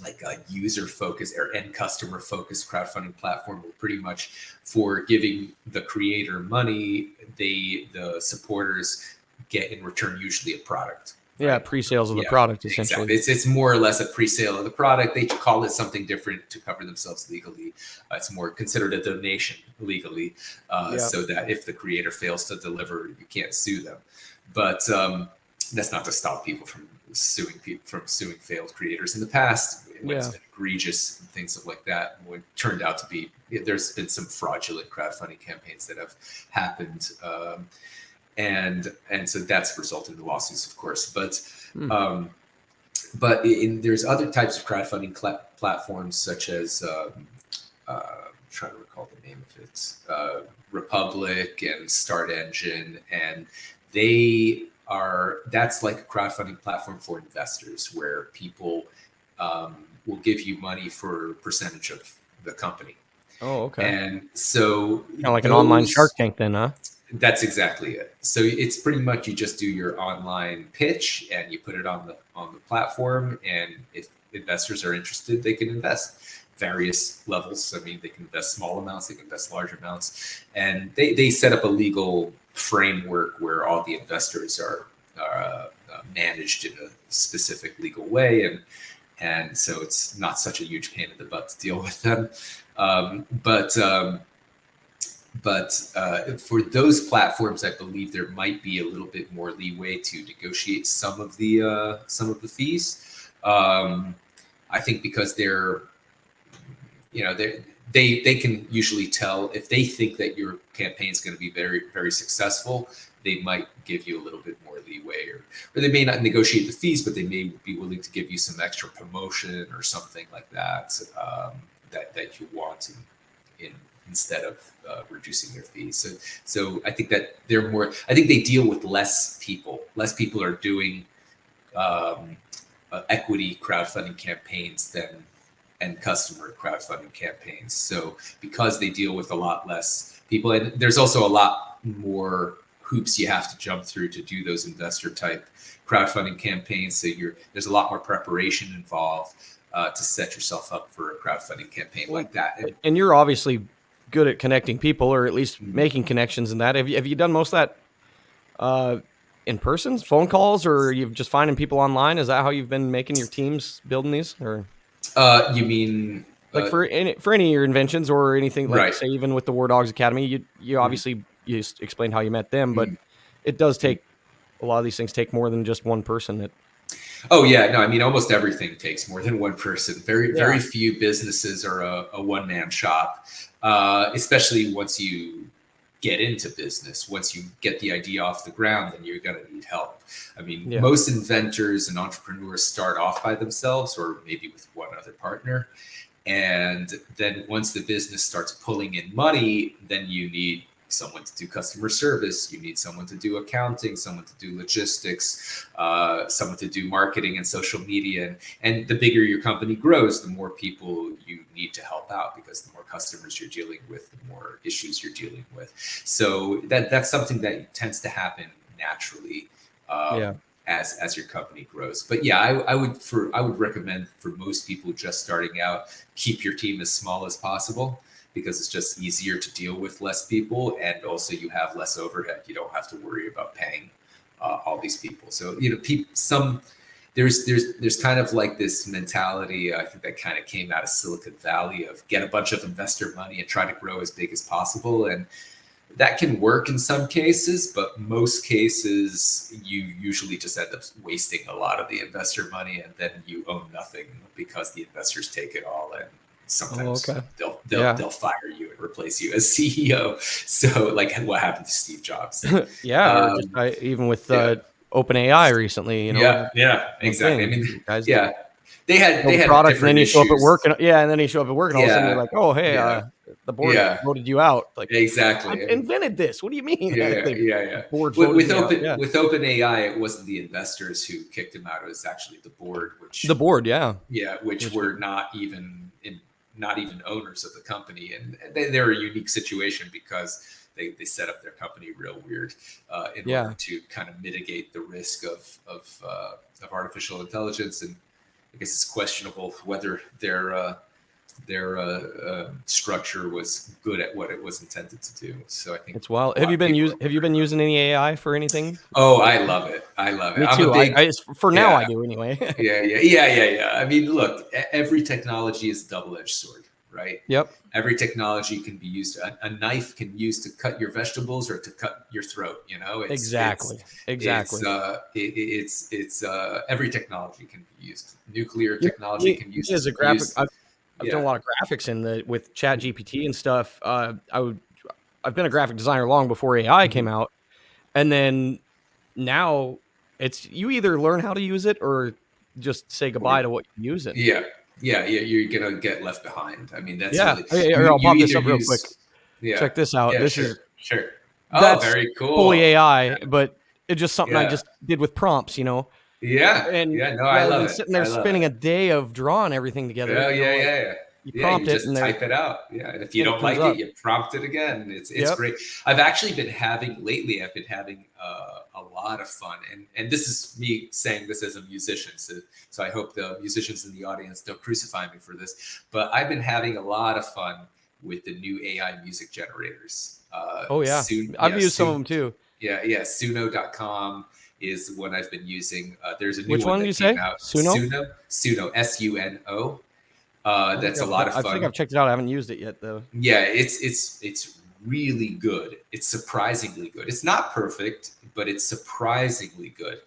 like a user-focused or end customer-focused crowdfunding platform, where pretty much for giving the creator money, the supporters get in return usually a product. Yeah, pre-sales of the product, essentially. Exactly. It's more or less a pre-sale of the product. They call it something different to cover themselves legally. It's more considered a donation legally, so that if the creator fails to deliver, you can't sue them. But that's not to stop people from suing failed creators in the past. It's been egregious and things like that. What turned out to be, there's been some fraudulent crowdfunding campaigns that have happened. And so that's resulted in the lawsuits, of course. But there's other types of crowdfunding platforms, such as I'm trying to recall the name of it, Republic and Start Engine, and that's like a crowdfunding platform for investors, where people will give you money for a percentage of the company. Oh, okay. And so kind of like an online Shark Tank, then, huh? That's exactly it. So it's pretty much, you just do your online pitch and you put it on the platform, and if investors are interested, they can invest various levels. I mean, they can invest small amounts, they can invest large amounts, and they set up a legal framework where all the investors are managed in a specific legal way, and so it's not such a huge pain in the butt to deal with them. But for those platforms, I believe there might be a little bit more leeway to negotiate some of the fees. I think because they can usually tell if they think that your campaign is going to be very, very successful. They might give you a little bit more leeway, or they may not negotiate the fees, but they may be willing to give you some extra promotion or something like that that you want instead of reducing their fees. So I think that I think they deal with less people. Less people are doing equity crowdfunding campaigns than end customer crowdfunding campaigns. So because they deal with a lot less people, and there's also a lot more hoops you have to jump through to do those investor type crowdfunding campaigns. So there's a lot more preparation involved to set yourself up for a crowdfunding campaign like that. And you're obviously good at connecting people, or at least making connections in that. Have you done most of that in person, phone calls, or you've just finding people online? Is that how you've been making your teams building these? Or You mean like for any of your inventions or anything, like right? say even with the War Dogs Academy, you obviously you explained how you met them, but it does take a lot of these things take more than just one person. Oh yeah, no, I mean almost everything takes more than one person. Very few businesses are a one-man shop, especially once you get into business. Once you get the idea off the ground, then you're going to need help. I mean, most inventors and entrepreneurs start off by themselves or maybe with one other partner. And then once the business starts pulling in money, then you need someone to do customer service, you need someone to do accounting, someone to do logistics, someone to do marketing and social media. And the bigger your company grows, the more people you need to help out, because the more customers you're dealing with, the more issues you're dealing with. So that's something that tends to happen naturally as your company grows. But yeah, I would recommend for most people just starting out, keep your team as small as possible, because it's just easier to deal with less people, and also you have less overhead. You don't have to worry about paying all these people. So there's kind of like this mentality, I think, that kind of came out of Silicon Valley, of get a bunch of investor money and try to grow as big as possible. And that can work in some cases, but most cases you usually just end up wasting a lot of the investor money, and then you own nothing because the investors take it all. And sometimes they'll fire you and replace you as CEO. So like what happened to Steve Jobs? Even with OpenAI recently, Yeah, exactly. I mean, guys, they had product, and then you show up at work, and then you show up at work, and all of a sudden you're like, oh hey, the board voted you out. Like, exactly, I invented this. What do you mean? Board with OpenAI, it wasn't the investors who kicked him out; it was actually the board, which were not even owners of the company, and they're a unique situation because they set up their company real weird in order to kind of mitigate the risk of artificial intelligence. And I guess it's questionable whether their structure was good at what it was intended to do. So I think it's wild. Have you been using any AI for anything? Oh, I love it. Me too. I do anyway. Yeah. I mean, look, every technology is a double-edged sword, right? Yep. Every technology can be used. A knife can be used to cut your vegetables or to cut your throat. Exactly. It's every technology can be used. Nuclear technology can be used as a graphic. I've done a lot of graphics with Chat GPT and stuff. I've been a graphic designer long before AI came out, and then now it's you either learn how to use it or just say goodbye to what you use it. Yeah. You're gonna get left behind. I mean, that's I'll pop this up real quick. Check this out. Is that's very cool. Fully AI, but it's just something I just did with prompts. I love it. Sitting there spending a day of drawing everything together. You prompt it, and type it out. Yeah, and if you don't like it, you prompt it again. It's great. I've actually been having a lot of fun, and this is me saying this as a musician. So I hope the musicians in the audience don't crucify me for this, but I've been having a lot of fun with the new AI music generators. I've used some of them too. Suno.com is what I've been using. There's a new Which one did you say? Suno, Suno. That's a lot of fun. I think I've checked it out. I haven't used it yet though. Yeah, it's really good. It's surprisingly good. It's not perfect, but it's surprisingly good.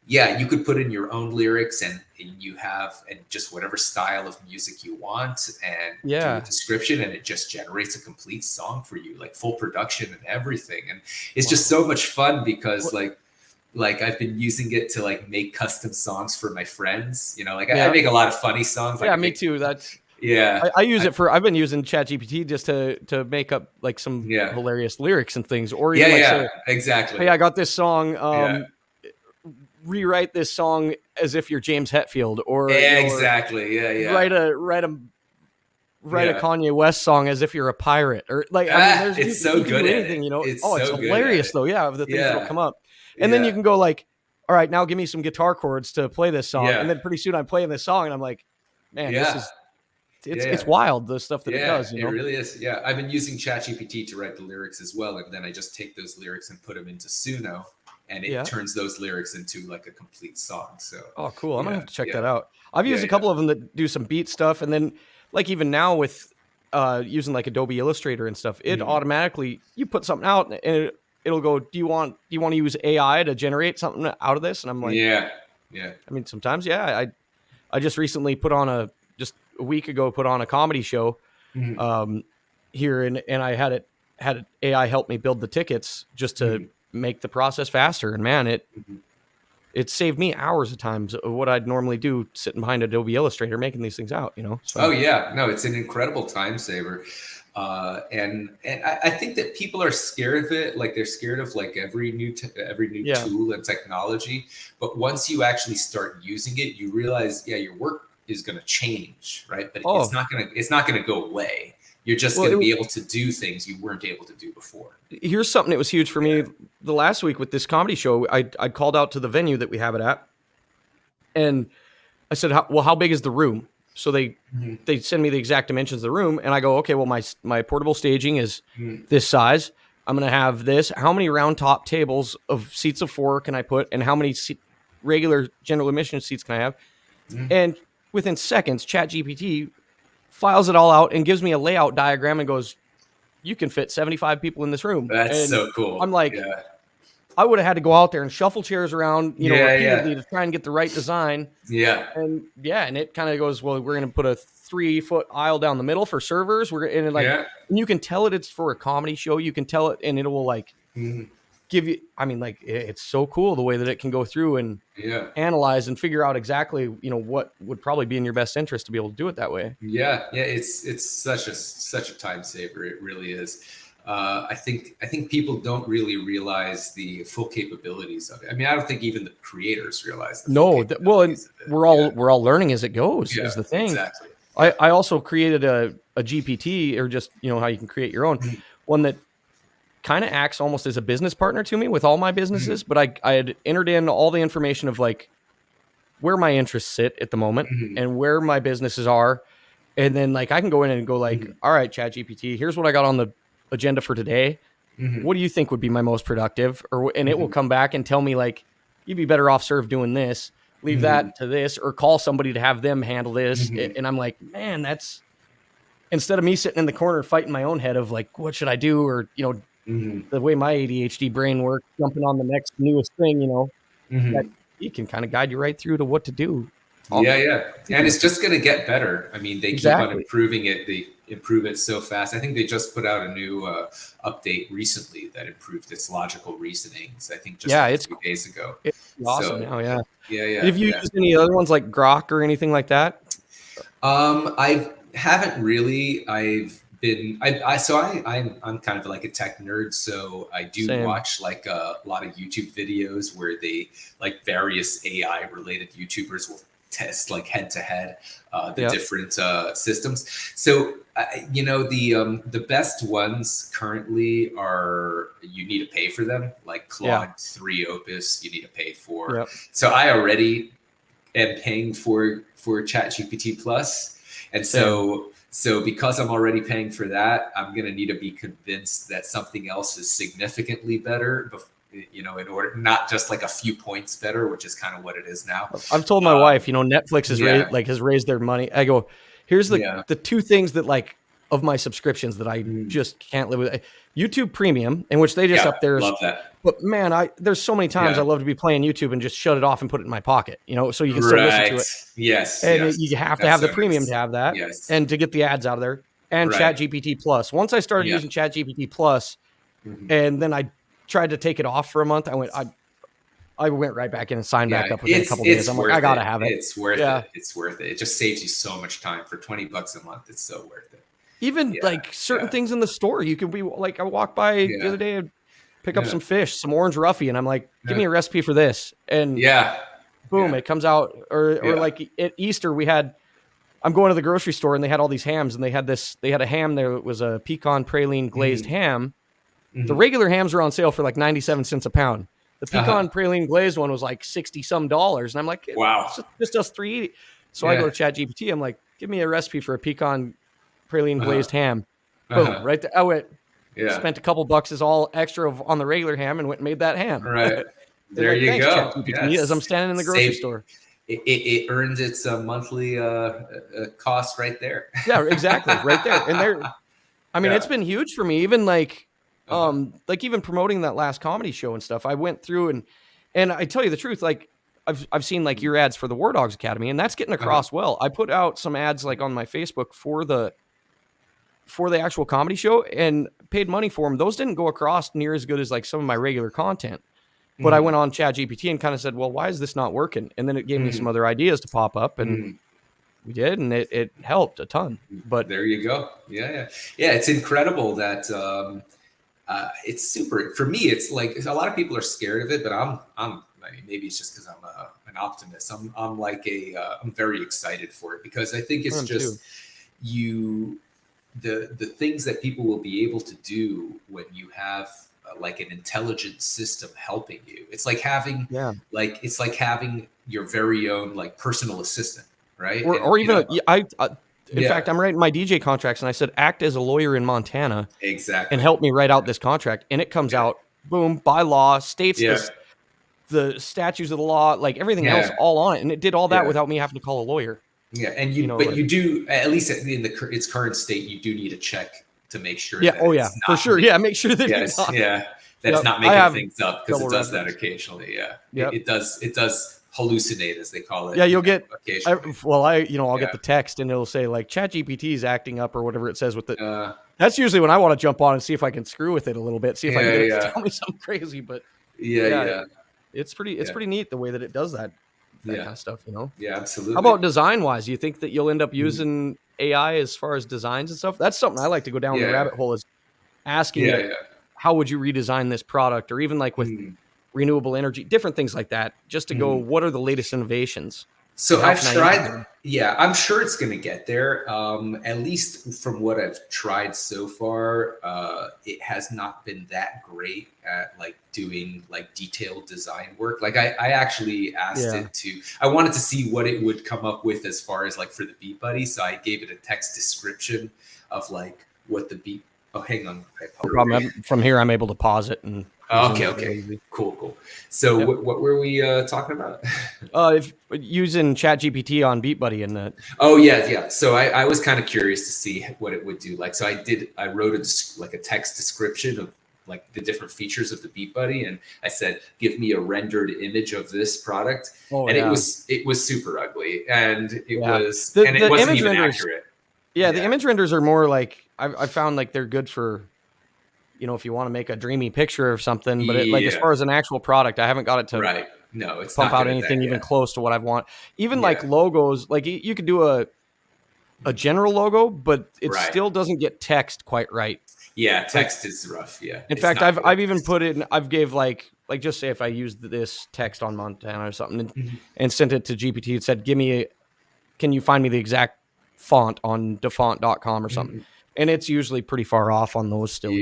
You could put in your own lyrics and you have just whatever style of music you want and do a description, and it just generates a complete song for you, like full production and everything. And it's just so much fun because like I've been using it to like make custom songs for my friends. I make a lot of funny songs. Me too. I use it I've been using ChatGPT just to make up like some hilarious lyrics and things, or exactly. Hey, I got this song. Rewrite this song as if you're James Hetfield, or write a Kanye West song as if you're a pirate, or it's so good. Anything, it's hilarious though. Yeah, the things that'll come up, and then you can go like, all right, now give me some guitar chords to play this song, and then pretty soon I'm playing this song, and I'm like, man, this is. It's wild, the stuff that it does. It really is. Yeah, I've been using ChatGPT to write the lyrics as well, and then I just take those lyrics and put them into Suno, and it turns those lyrics into like a complete song. So oh, cool. I'm gonna have to check that out. I've used a couple of them that do some beat stuff, and then like even now with using like Adobe Illustrator and stuff, it automatically, you put something out and it'll go, do you want to use AI to generate something out of this? And I'm like, yeah. I mean, sometimes, I just recently just a week ago, put on a comedy show here, and I had AI help me build the tickets just to make the process faster. And man, it saved me hours of times of what I'd normally do sitting behind Adobe Illustrator making these things out, So. Oh yeah, no, it's an incredible time saver. And I think that people are scared of it. Like they're scared of like every new tool and technology. But once you actually start using it, you realize, your work is going to change, right? But it's not going to go away. You're just going to be able to do things you weren't able to do before. Here's something that was huge for me the last week with this comedy show. I called out to the venue that we have it at, and I said, how big is the room? So they send me the exact dimensions of the room, and I go, okay, well, my portable staging is this size. I'm going to have this. How many round top tables of seats of 4 can I put, and how many regular general admission seats can I have? And within seconds, ChatGPT files it all out and gives me a layout diagram and goes, you can fit 75 people in this room. That's so cool. I'm like, I would have had to go out there and shuffle chairs around, repeatedly to try and get the right design. And it kind of goes, well, we're going to put a 3-foot aisle down the middle for servers. And you can tell it's for a comedy show. You can tell it, and it will like give you, I mean, like, it's so cool the way that it can go through and analyze and figure out exactly, what would probably be in your best interest to be able to do it that way. It's such a time saver. It really is. I think people don't really realize the full capabilities of it. I mean, I don't think even the creators realize. We're all learning as it goes. Is the thing. Exactly. I also created a GPT, or just how you can create your own one that kind of acts almost as a business partner to me with all my businesses. But I had entered in all the information of like where my interests sit at the moment and where my businesses are, and then like I can go in and go like, all right, ChatGPT, here's what I got on the agenda for today. What do you think would be my most productive? And it will come back and tell me like, you'd be better off served doing this, leave that to this, or call somebody to have them handle this. And I'm like, man, that's, instead of me sitting in the corner fighting my own head of like, what should I do? Or, the way my ADHD brain works, jumping on the next newest thing, that it can kind of guide you right through to what to do. And it's just going to get better. I mean, they keep on improving it. They improve it so fast. I think they just put out a new update recently that improved its logical reasonings. I think just a few days ago. It's awesome now. Have you used any other ones like Grok or anything like that? I haven't really. I'm kind of like a tech nerd, so I do watch like a lot of YouTube videos where they like various AI related YouTubers will test like head to head the different systems. So the best ones currently are, you need to pay for them, like Claude 3 Opus you need to pay for. So I already am paying for ChatGPT Plus, and so because I'm already paying for that, I'm going to need to be convinced that something else is significantly better, in order, not just like a few points better, which is kind of what it is now. I've told my wife, Netflix has raised their money. I go, here's the two things that like of my subscriptions that I just can't live with. YouTube Premium, in which they just up there. Love that. But man, there's so many times I love to be playing YouTube and just shut it off and put it in my pocket, so you can still listen to it. Yes. And you have to have the premium to have that, and to get the ads out of there. And ChatGPT Plus. Once I started using ChatGPT Plus, and then I tried to take it off for a month, I went right back in and signed back up within a couple days. I'm like, I gotta have it. It's worth it. It's worth it. It just saves you so much time. For $20 a month, it's so worth it. Even like certain things in the store, you can be like, I walked by the other day and pick up some fish, some orange roughy, and I'm like, give me a recipe for this. And boom, it comes out. Or like at Easter, I'm going to the grocery store and they had all these hams, and they had a ham there. It was a pecan praline glazed ham. The regular hams are on sale for like 97 cents a pound. The pecan praline glazed one was like $60 some. And I'm like, wow, it's just $3.80. So I go to ChatGPT. I'm like, give me a recipe for a pecan praline glazed ham. Boom, right there. I went, spent a couple bucks is all extra on the regular ham and went and made that ham. Right. There like, you thanks, go. ChatGPT, as I'm standing in the grocery store. It earns its monthly cost right there. Yeah, exactly, right there. And I mean, it's been huge for me. Even like even promoting that last comedy show and stuff. I went through and I tell you the truth, like I've seen like your ads for the War Dogs Academy, and that's getting across well. I put out some ads like on my Facebook for the actual comedy show and paid money for them. Those didn't go across near as good as like some of my regular content. But I went on ChatGPT and kind of said, well, why is this not working? And then it gave me some other ideas to pop up, and we did, and it helped a ton. But there you go. Yeah. It's incredible that it's super. For me, it's like a lot of people are scared of it, but I mean, maybe it's just because I'm an optimist. I'm like I'm very excited for it, because I think it's just the things that people will be able to do when you have like an intelligent system helping you. It's like having having your very own like personal assistant, right? Or even in fact, I'm writing my DJ contracts, and I said, act as a lawyer in Montana, exactly, and help me write out this contract. And it comes out, boom, by law, states the statutes of the law, like everything else, all on it, and it did all that without me having to call a lawyer. Yeah, and you do, at least in its current state, you do need a check to make sure. Yeah, for sure. Yeah, make sure that that's not making things up, because it does that occasionally. Yeah, it does hallucinate, as they call it. Yeah, you'll get. I'll get the text, and it'll say like ChatGPT is acting up, or whatever it says with it. That's usually when I want to jump on and see if I can screw with it a little bit, see if I can get it to tell me something crazy. But it's pretty neat the way that it does that kind of stuff, Yeah, absolutely. How about design wise? Do you think that you'll end up using AI as far as designs and stuff? That's something I like to go down the rabbit hole, is asking how would you redesign this product, or even like with renewable energy, different things like that, just to go, what are the latest innovations? So I've tried. Yeah, I'm sure it's going to get there. At least from what I've tried so far, it has not been that great at like doing like detailed design work. Like I actually asked it to, I wanted to see what it would come up with as far as like for the Beat Buddy. So I gave it a text description of like what the Beat. Oh, hang on. No problem. From here, I'm able to pause it and. Okay. Cool. So what were we talking about? If using ChatGPT on Beat Buddy and the. Oh yeah. So I was kind of curious to see what it would do. Like, so I wrote a text description of like the different features of the Beat Buddy, and I said, give me a rendered image of this product, it was super ugly, and it wasn't even accurate. Yeah, the image renders are more like I found like they're good for. If you want to make a dreamy picture of something, but as far as an actual product, I haven't got it to it's pump out anything even close to what I want. Even like logos, like you could do a general logo, but it still doesn't get text quite right. Yeah, text is rough. Yeah. In fact, I've even put it. I've gave like just say if I used this text on Montana or something and sent it to GPT, it said, can you find me the exact font on defont.com or something? And it's usually pretty far off on those still.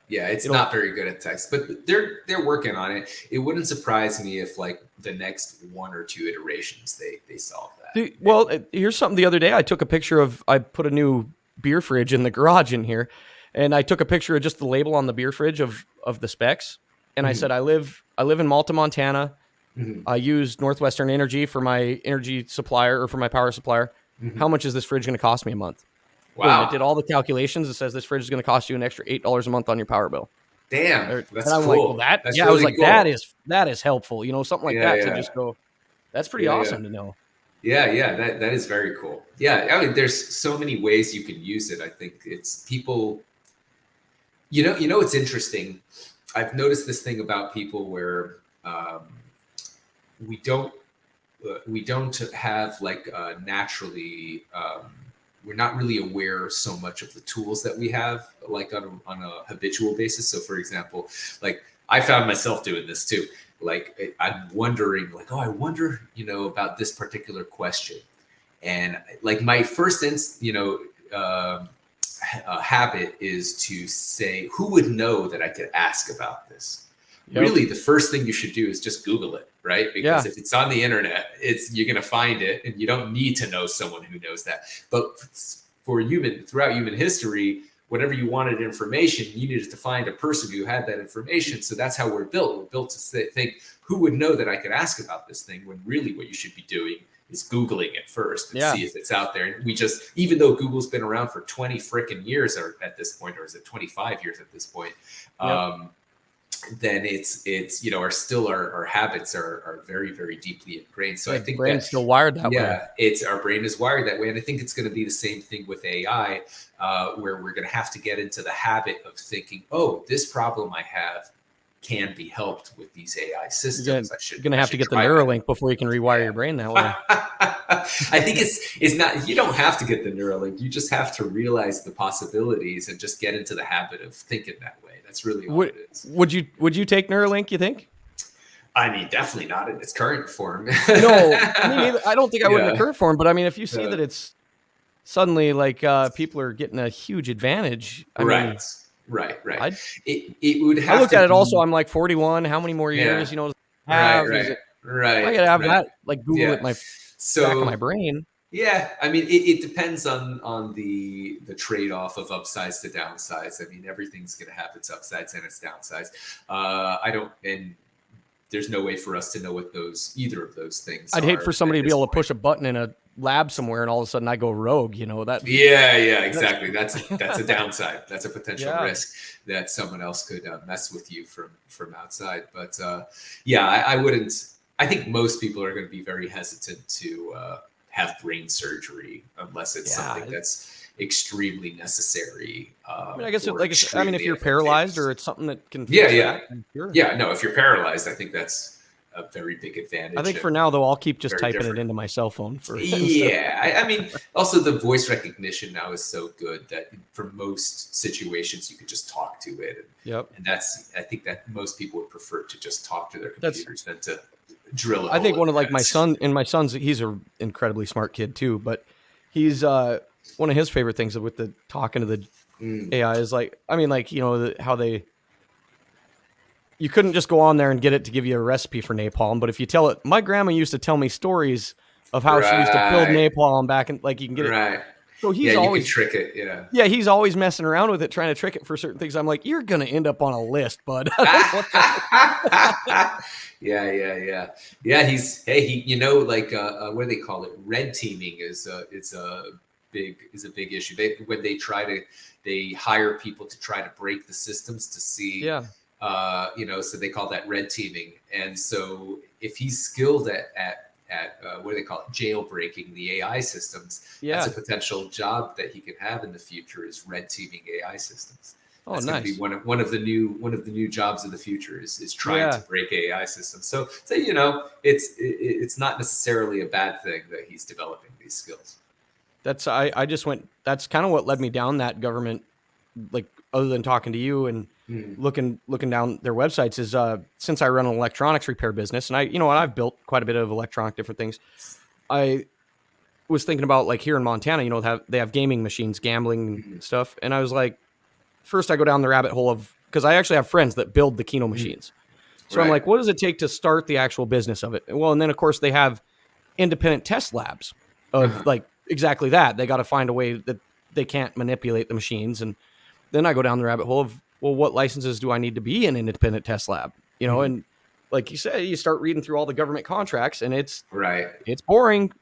Yeah, it's not very good at text, but they're working on it. It wouldn't surprise me if like the next one or two iterations they solve that. Well, here's something. The other day I took a picture I put a new beer fridge in the garage in here, and I took a picture of just the label on the beer fridge of the specs, and I said I live in Malta, Montana. I use Northwestern Energy for my energy supplier, or for my power supplier. How much is this fridge going to cost me a month? Wow. Boom, it did all the calculations. It says this fridge is going to cost you an extra $8 a month on your power bill. Damn, that's and I'm cool. Like, well, really I was like, cool. that is helpful. Something like that to just go. That's pretty awesome to know. Yeah, that is very cool. Yeah, I mean, there's so many ways you can use it. I think it's people. It's interesting. I've noticed this thing about people where we don't have like naturally. We're not really aware so much of the tools that we have, like on a habitual basis. So, for example, like I found myself doing this too. Like I'm wondering, like, I wonder, about this particular question, and like my first habit is to say, who would know that I could ask about this? Yep. Really, the first thing you should do is just Google it, right? Because if it's on the internet, you're going to find it, and you don't need to know someone who knows that. But throughout human history, whenever you wanted information, you needed to find a person who had that information. So that's how we're built. We're built to think, who would know that I could ask about this thing, when really what you should be doing is Googling it first and see if it's out there. And we just, even though Google's been around for 20 frickin' years or at this point, or is it 25 years at this point? Then it's our habits are very, very deeply ingrained. So I think brain's still wired that way. Yeah, our brain is wired that way. And I think it's going to be the same thing with AI, where we're going to have to get into the habit of thinking, oh, this problem I have can be helped with these AI systems. You're going to have to get the Neuralink before you can rewire your brain that way. I think it's not, you don't have to get the Neuralink. You just have to realize the possibilities and just get into the habit of thinking that way. That's really all it is. Would you take Neuralink, you think? I mean, definitely not in its current form. No, I don't think I would in the current form, but I mean, if you see that it's suddenly like people are getting a huge advantage. Right. It would have. I looked at it also. I'm like 41. How many more years? I gotta have that. Like Google it my back of my brain. Yeah, I mean, it depends on the trade-off of upsides to downsides. I mean, everything's going to have its upsides and its downsides. And there's no way for us to know what either of those things. I'd hate for somebody to be able to push a button in a lab somewhere and all of a sudden I go rogue, that. Yeah, exactly. That's a downside. That's a potential risk that someone else could mess with you from outside. But I wouldn't. I think most people are going to be very hesitant to have brain surgery unless it's something that's extremely necessary. I guess if you're paralyzed or it's something that can. Sure. Yeah. No, if you're paralyzed, I think that's a very big advantage. I think for now, though, I'll keep just typing it into my cell phone for. Yeah, I mean, also the voice recognition now is so good that for most situations you could just talk to it. And I think that most people would prefer to just talk to their computers than to drill. I think one of my son's, he's an incredibly smart kid too, but he's one of his favorite things with the talking to the AI is how they. You couldn't just go on there and get it to give you a recipe for napalm, but if you tell it, my grandma used to tell me stories of how she used to build napalm back and you can get it. So he's always trick it. Yeah. Yeah. He's always messing around with it, trying to trick it for certain things. I'm like, you're going to end up on a list, bud. Yeah. He's, what do they call it? Red teaming is a big issue. They hire people to try to break the systems to see, so they call that red teaming. And so if he's skilled at what do they call it? Jailbreaking the AI systems. That's a potential job that he could have in the future is red teaming AI systems. That's going to be one of the new jobs of the future is trying to break AI systems. So it's not necessarily a bad thing that he's developing these skills. That's that's kind of what led me down that government, like other than talking to you and looking down their websites is since I run an electronics repair business and I've built quite a bit of electronic different things. I was thinking about like here in Montana, they have gaming machines, gambling stuff. And I was like, first I go down the rabbit hole because I actually have friends that build the Keno machines. So I'm like, what does it take to start the actual business of it? Well, and then of course they have independent test labs of like exactly that. They got to find a way that they can't manipulate the machines. And then I go down the rabbit hole of, well, what licenses do I need to be in an independent test lab? And like you said, you start reading through all the government contracts and it's boring.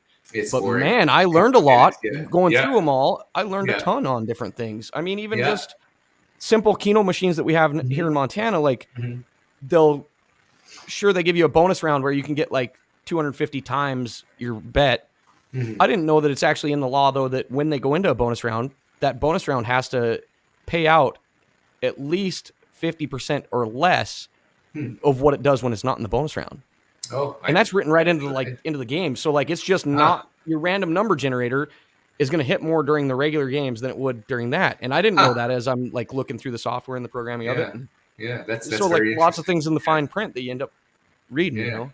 Boring. Man, I learned a lot going through them all. I learned a ton on different things. I mean, even just simple Keno machines that we have here in Montana, like they give you a bonus round where you can get like 250 times your bet. I didn't know that it's actually in the law though, that when they go into a bonus round, that bonus round has to pay out at least 50% or less of what it does when it's not in the bonus round. And that's written right into the game. So like, it's just not your random number generator is going to hit more during the regular games than it would during that. And I didn't know that as I'm like looking through the software and the programming of it. That's so like lots of things in the fine print that you end up reading,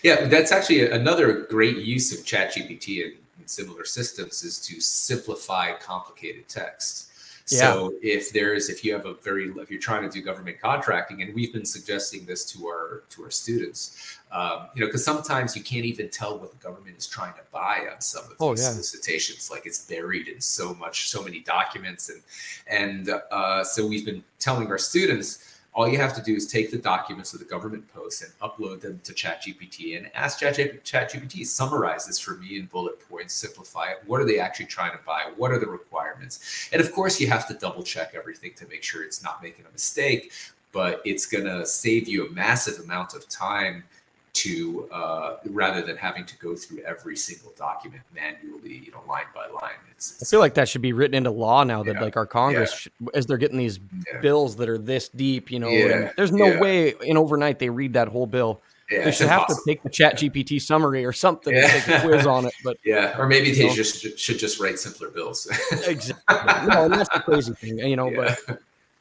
That's actually another great use of ChatGPT and similar systems is to simplify complicated text. So if you're trying to do government contracting, and we've been suggesting this to our students, because sometimes you can't even tell what the government is trying to buy on some of these solicitations. Like it's buried in so many documents, and so we've been telling our students, all you have to do is take the documents that the government posts and upload them to ChatGPT and ask ChatGPT, summarize this for me in bullet points, simplify it. What are they actually trying to buy? What are the requirements? And of course, you have to double check everything to make sure it's not making a mistake, but it's going to save you a massive amount of time to rather than having to go through every single document manually, line by line. I feel like that should be written into law now that like our Congress, should, as they're getting these bills that are this deep, and there's no way in overnight they read that whole bill. They should have to take the ChatGPT summary or something and take a quiz on it. But or maybe they should just write simpler bills. Exactly. No, and that's the crazy thing,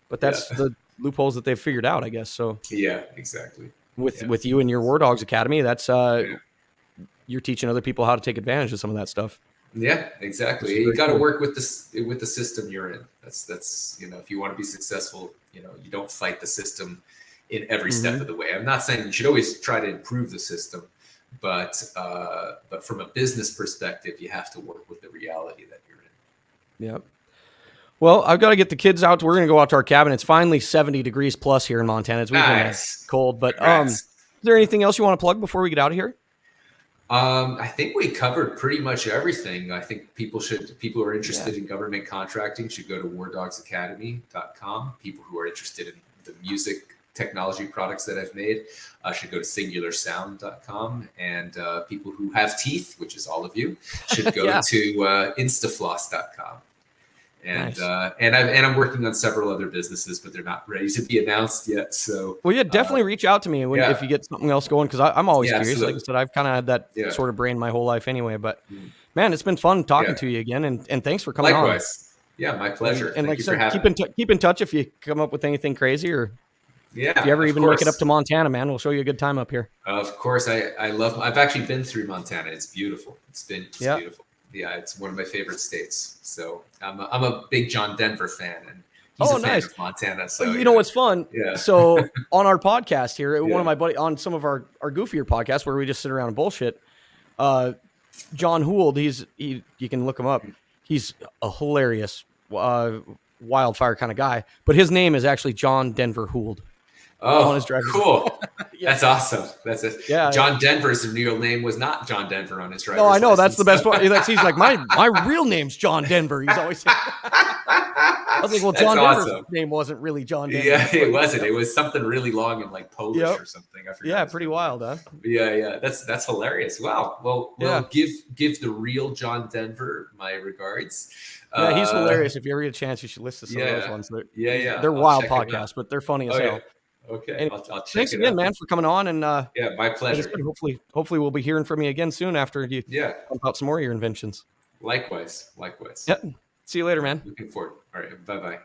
but that's the loopholes that they've figured out, I guess. So yeah, exactly. With you and your War Dogs Academy, that's you're teaching other people how to take advantage of some of that stuff. Yeah, exactly. You got to work with the system you're in. That's if you want to be successful, you don't fight the system in every step of the way. I'm not saying you should always try to improve the system, but from a business perspective, you have to work with the reality that you're in. Yep. Well, I've got to get the kids out. We're going to go out to our cabin. It's finally 70 degrees plus here in Montana. It's nice. Cold, but is there anything else you want to plug before we get out of here? I think we covered pretty much everything. I think people who are interested in government contracting should go to wardogsacademy.com. People who are interested in the music technology products that I've made should go to singularsound.com. And people who have teeth, which is all of you, should go to instafloss.com. And nice. And I'm working on several other businesses, but they're not ready to be announced yet. So definitely reach out to me if you get something else going, because I'm always curious. Absolutely. Like I said, I've kind of had that sort of brain my whole life anyway. But man, it's been fun talking to you again, and thanks for coming on. Yeah, my pleasure. And like I said, keep in touch if you come up with anything crazy, or if you ever even make it up to Montana, man, we'll show you a good time up here. Of course, I've actually been through Montana. It's beautiful. It's beautiful. Yeah, it's one of my favorite states. So I'm a big John Denver fan, and he's a fan of Montana. So you know what's fun? Yeah. So on our podcast here, one of my buddies on some of our goofier podcasts where we just sit around and bullshit, John Hould, you can look him up. He's a hilarious wildfire kind of guy, but his name is actually John Denver Hould. Oh, cool. That's awesome. That's it. Yeah, John Denver's real name was not John Denver on his driver's No, I know. license. That's the best part. He's like, my real name's John Denver. He's always saying. I was like, well, John Denver's name wasn't really John Denver. Yeah, it wasn't. It was something really long and like Polish or something. I forgot. Pretty wild, huh? Yeah. That's hilarious. Wow. Well, give the real John Denver my regards. Yeah, he's hilarious. If you ever get a chance, you should listen to some of those ones. They're wild podcasts, but they're funny as hell. Okay, anyway, I'll check thanks again, man, for coming on. And my pleasure. Hopefully we'll be hearing from you again soon after you pump out some more of your inventions. Likewise. Yep. See you later, man. Looking forward. All right. Bye-bye.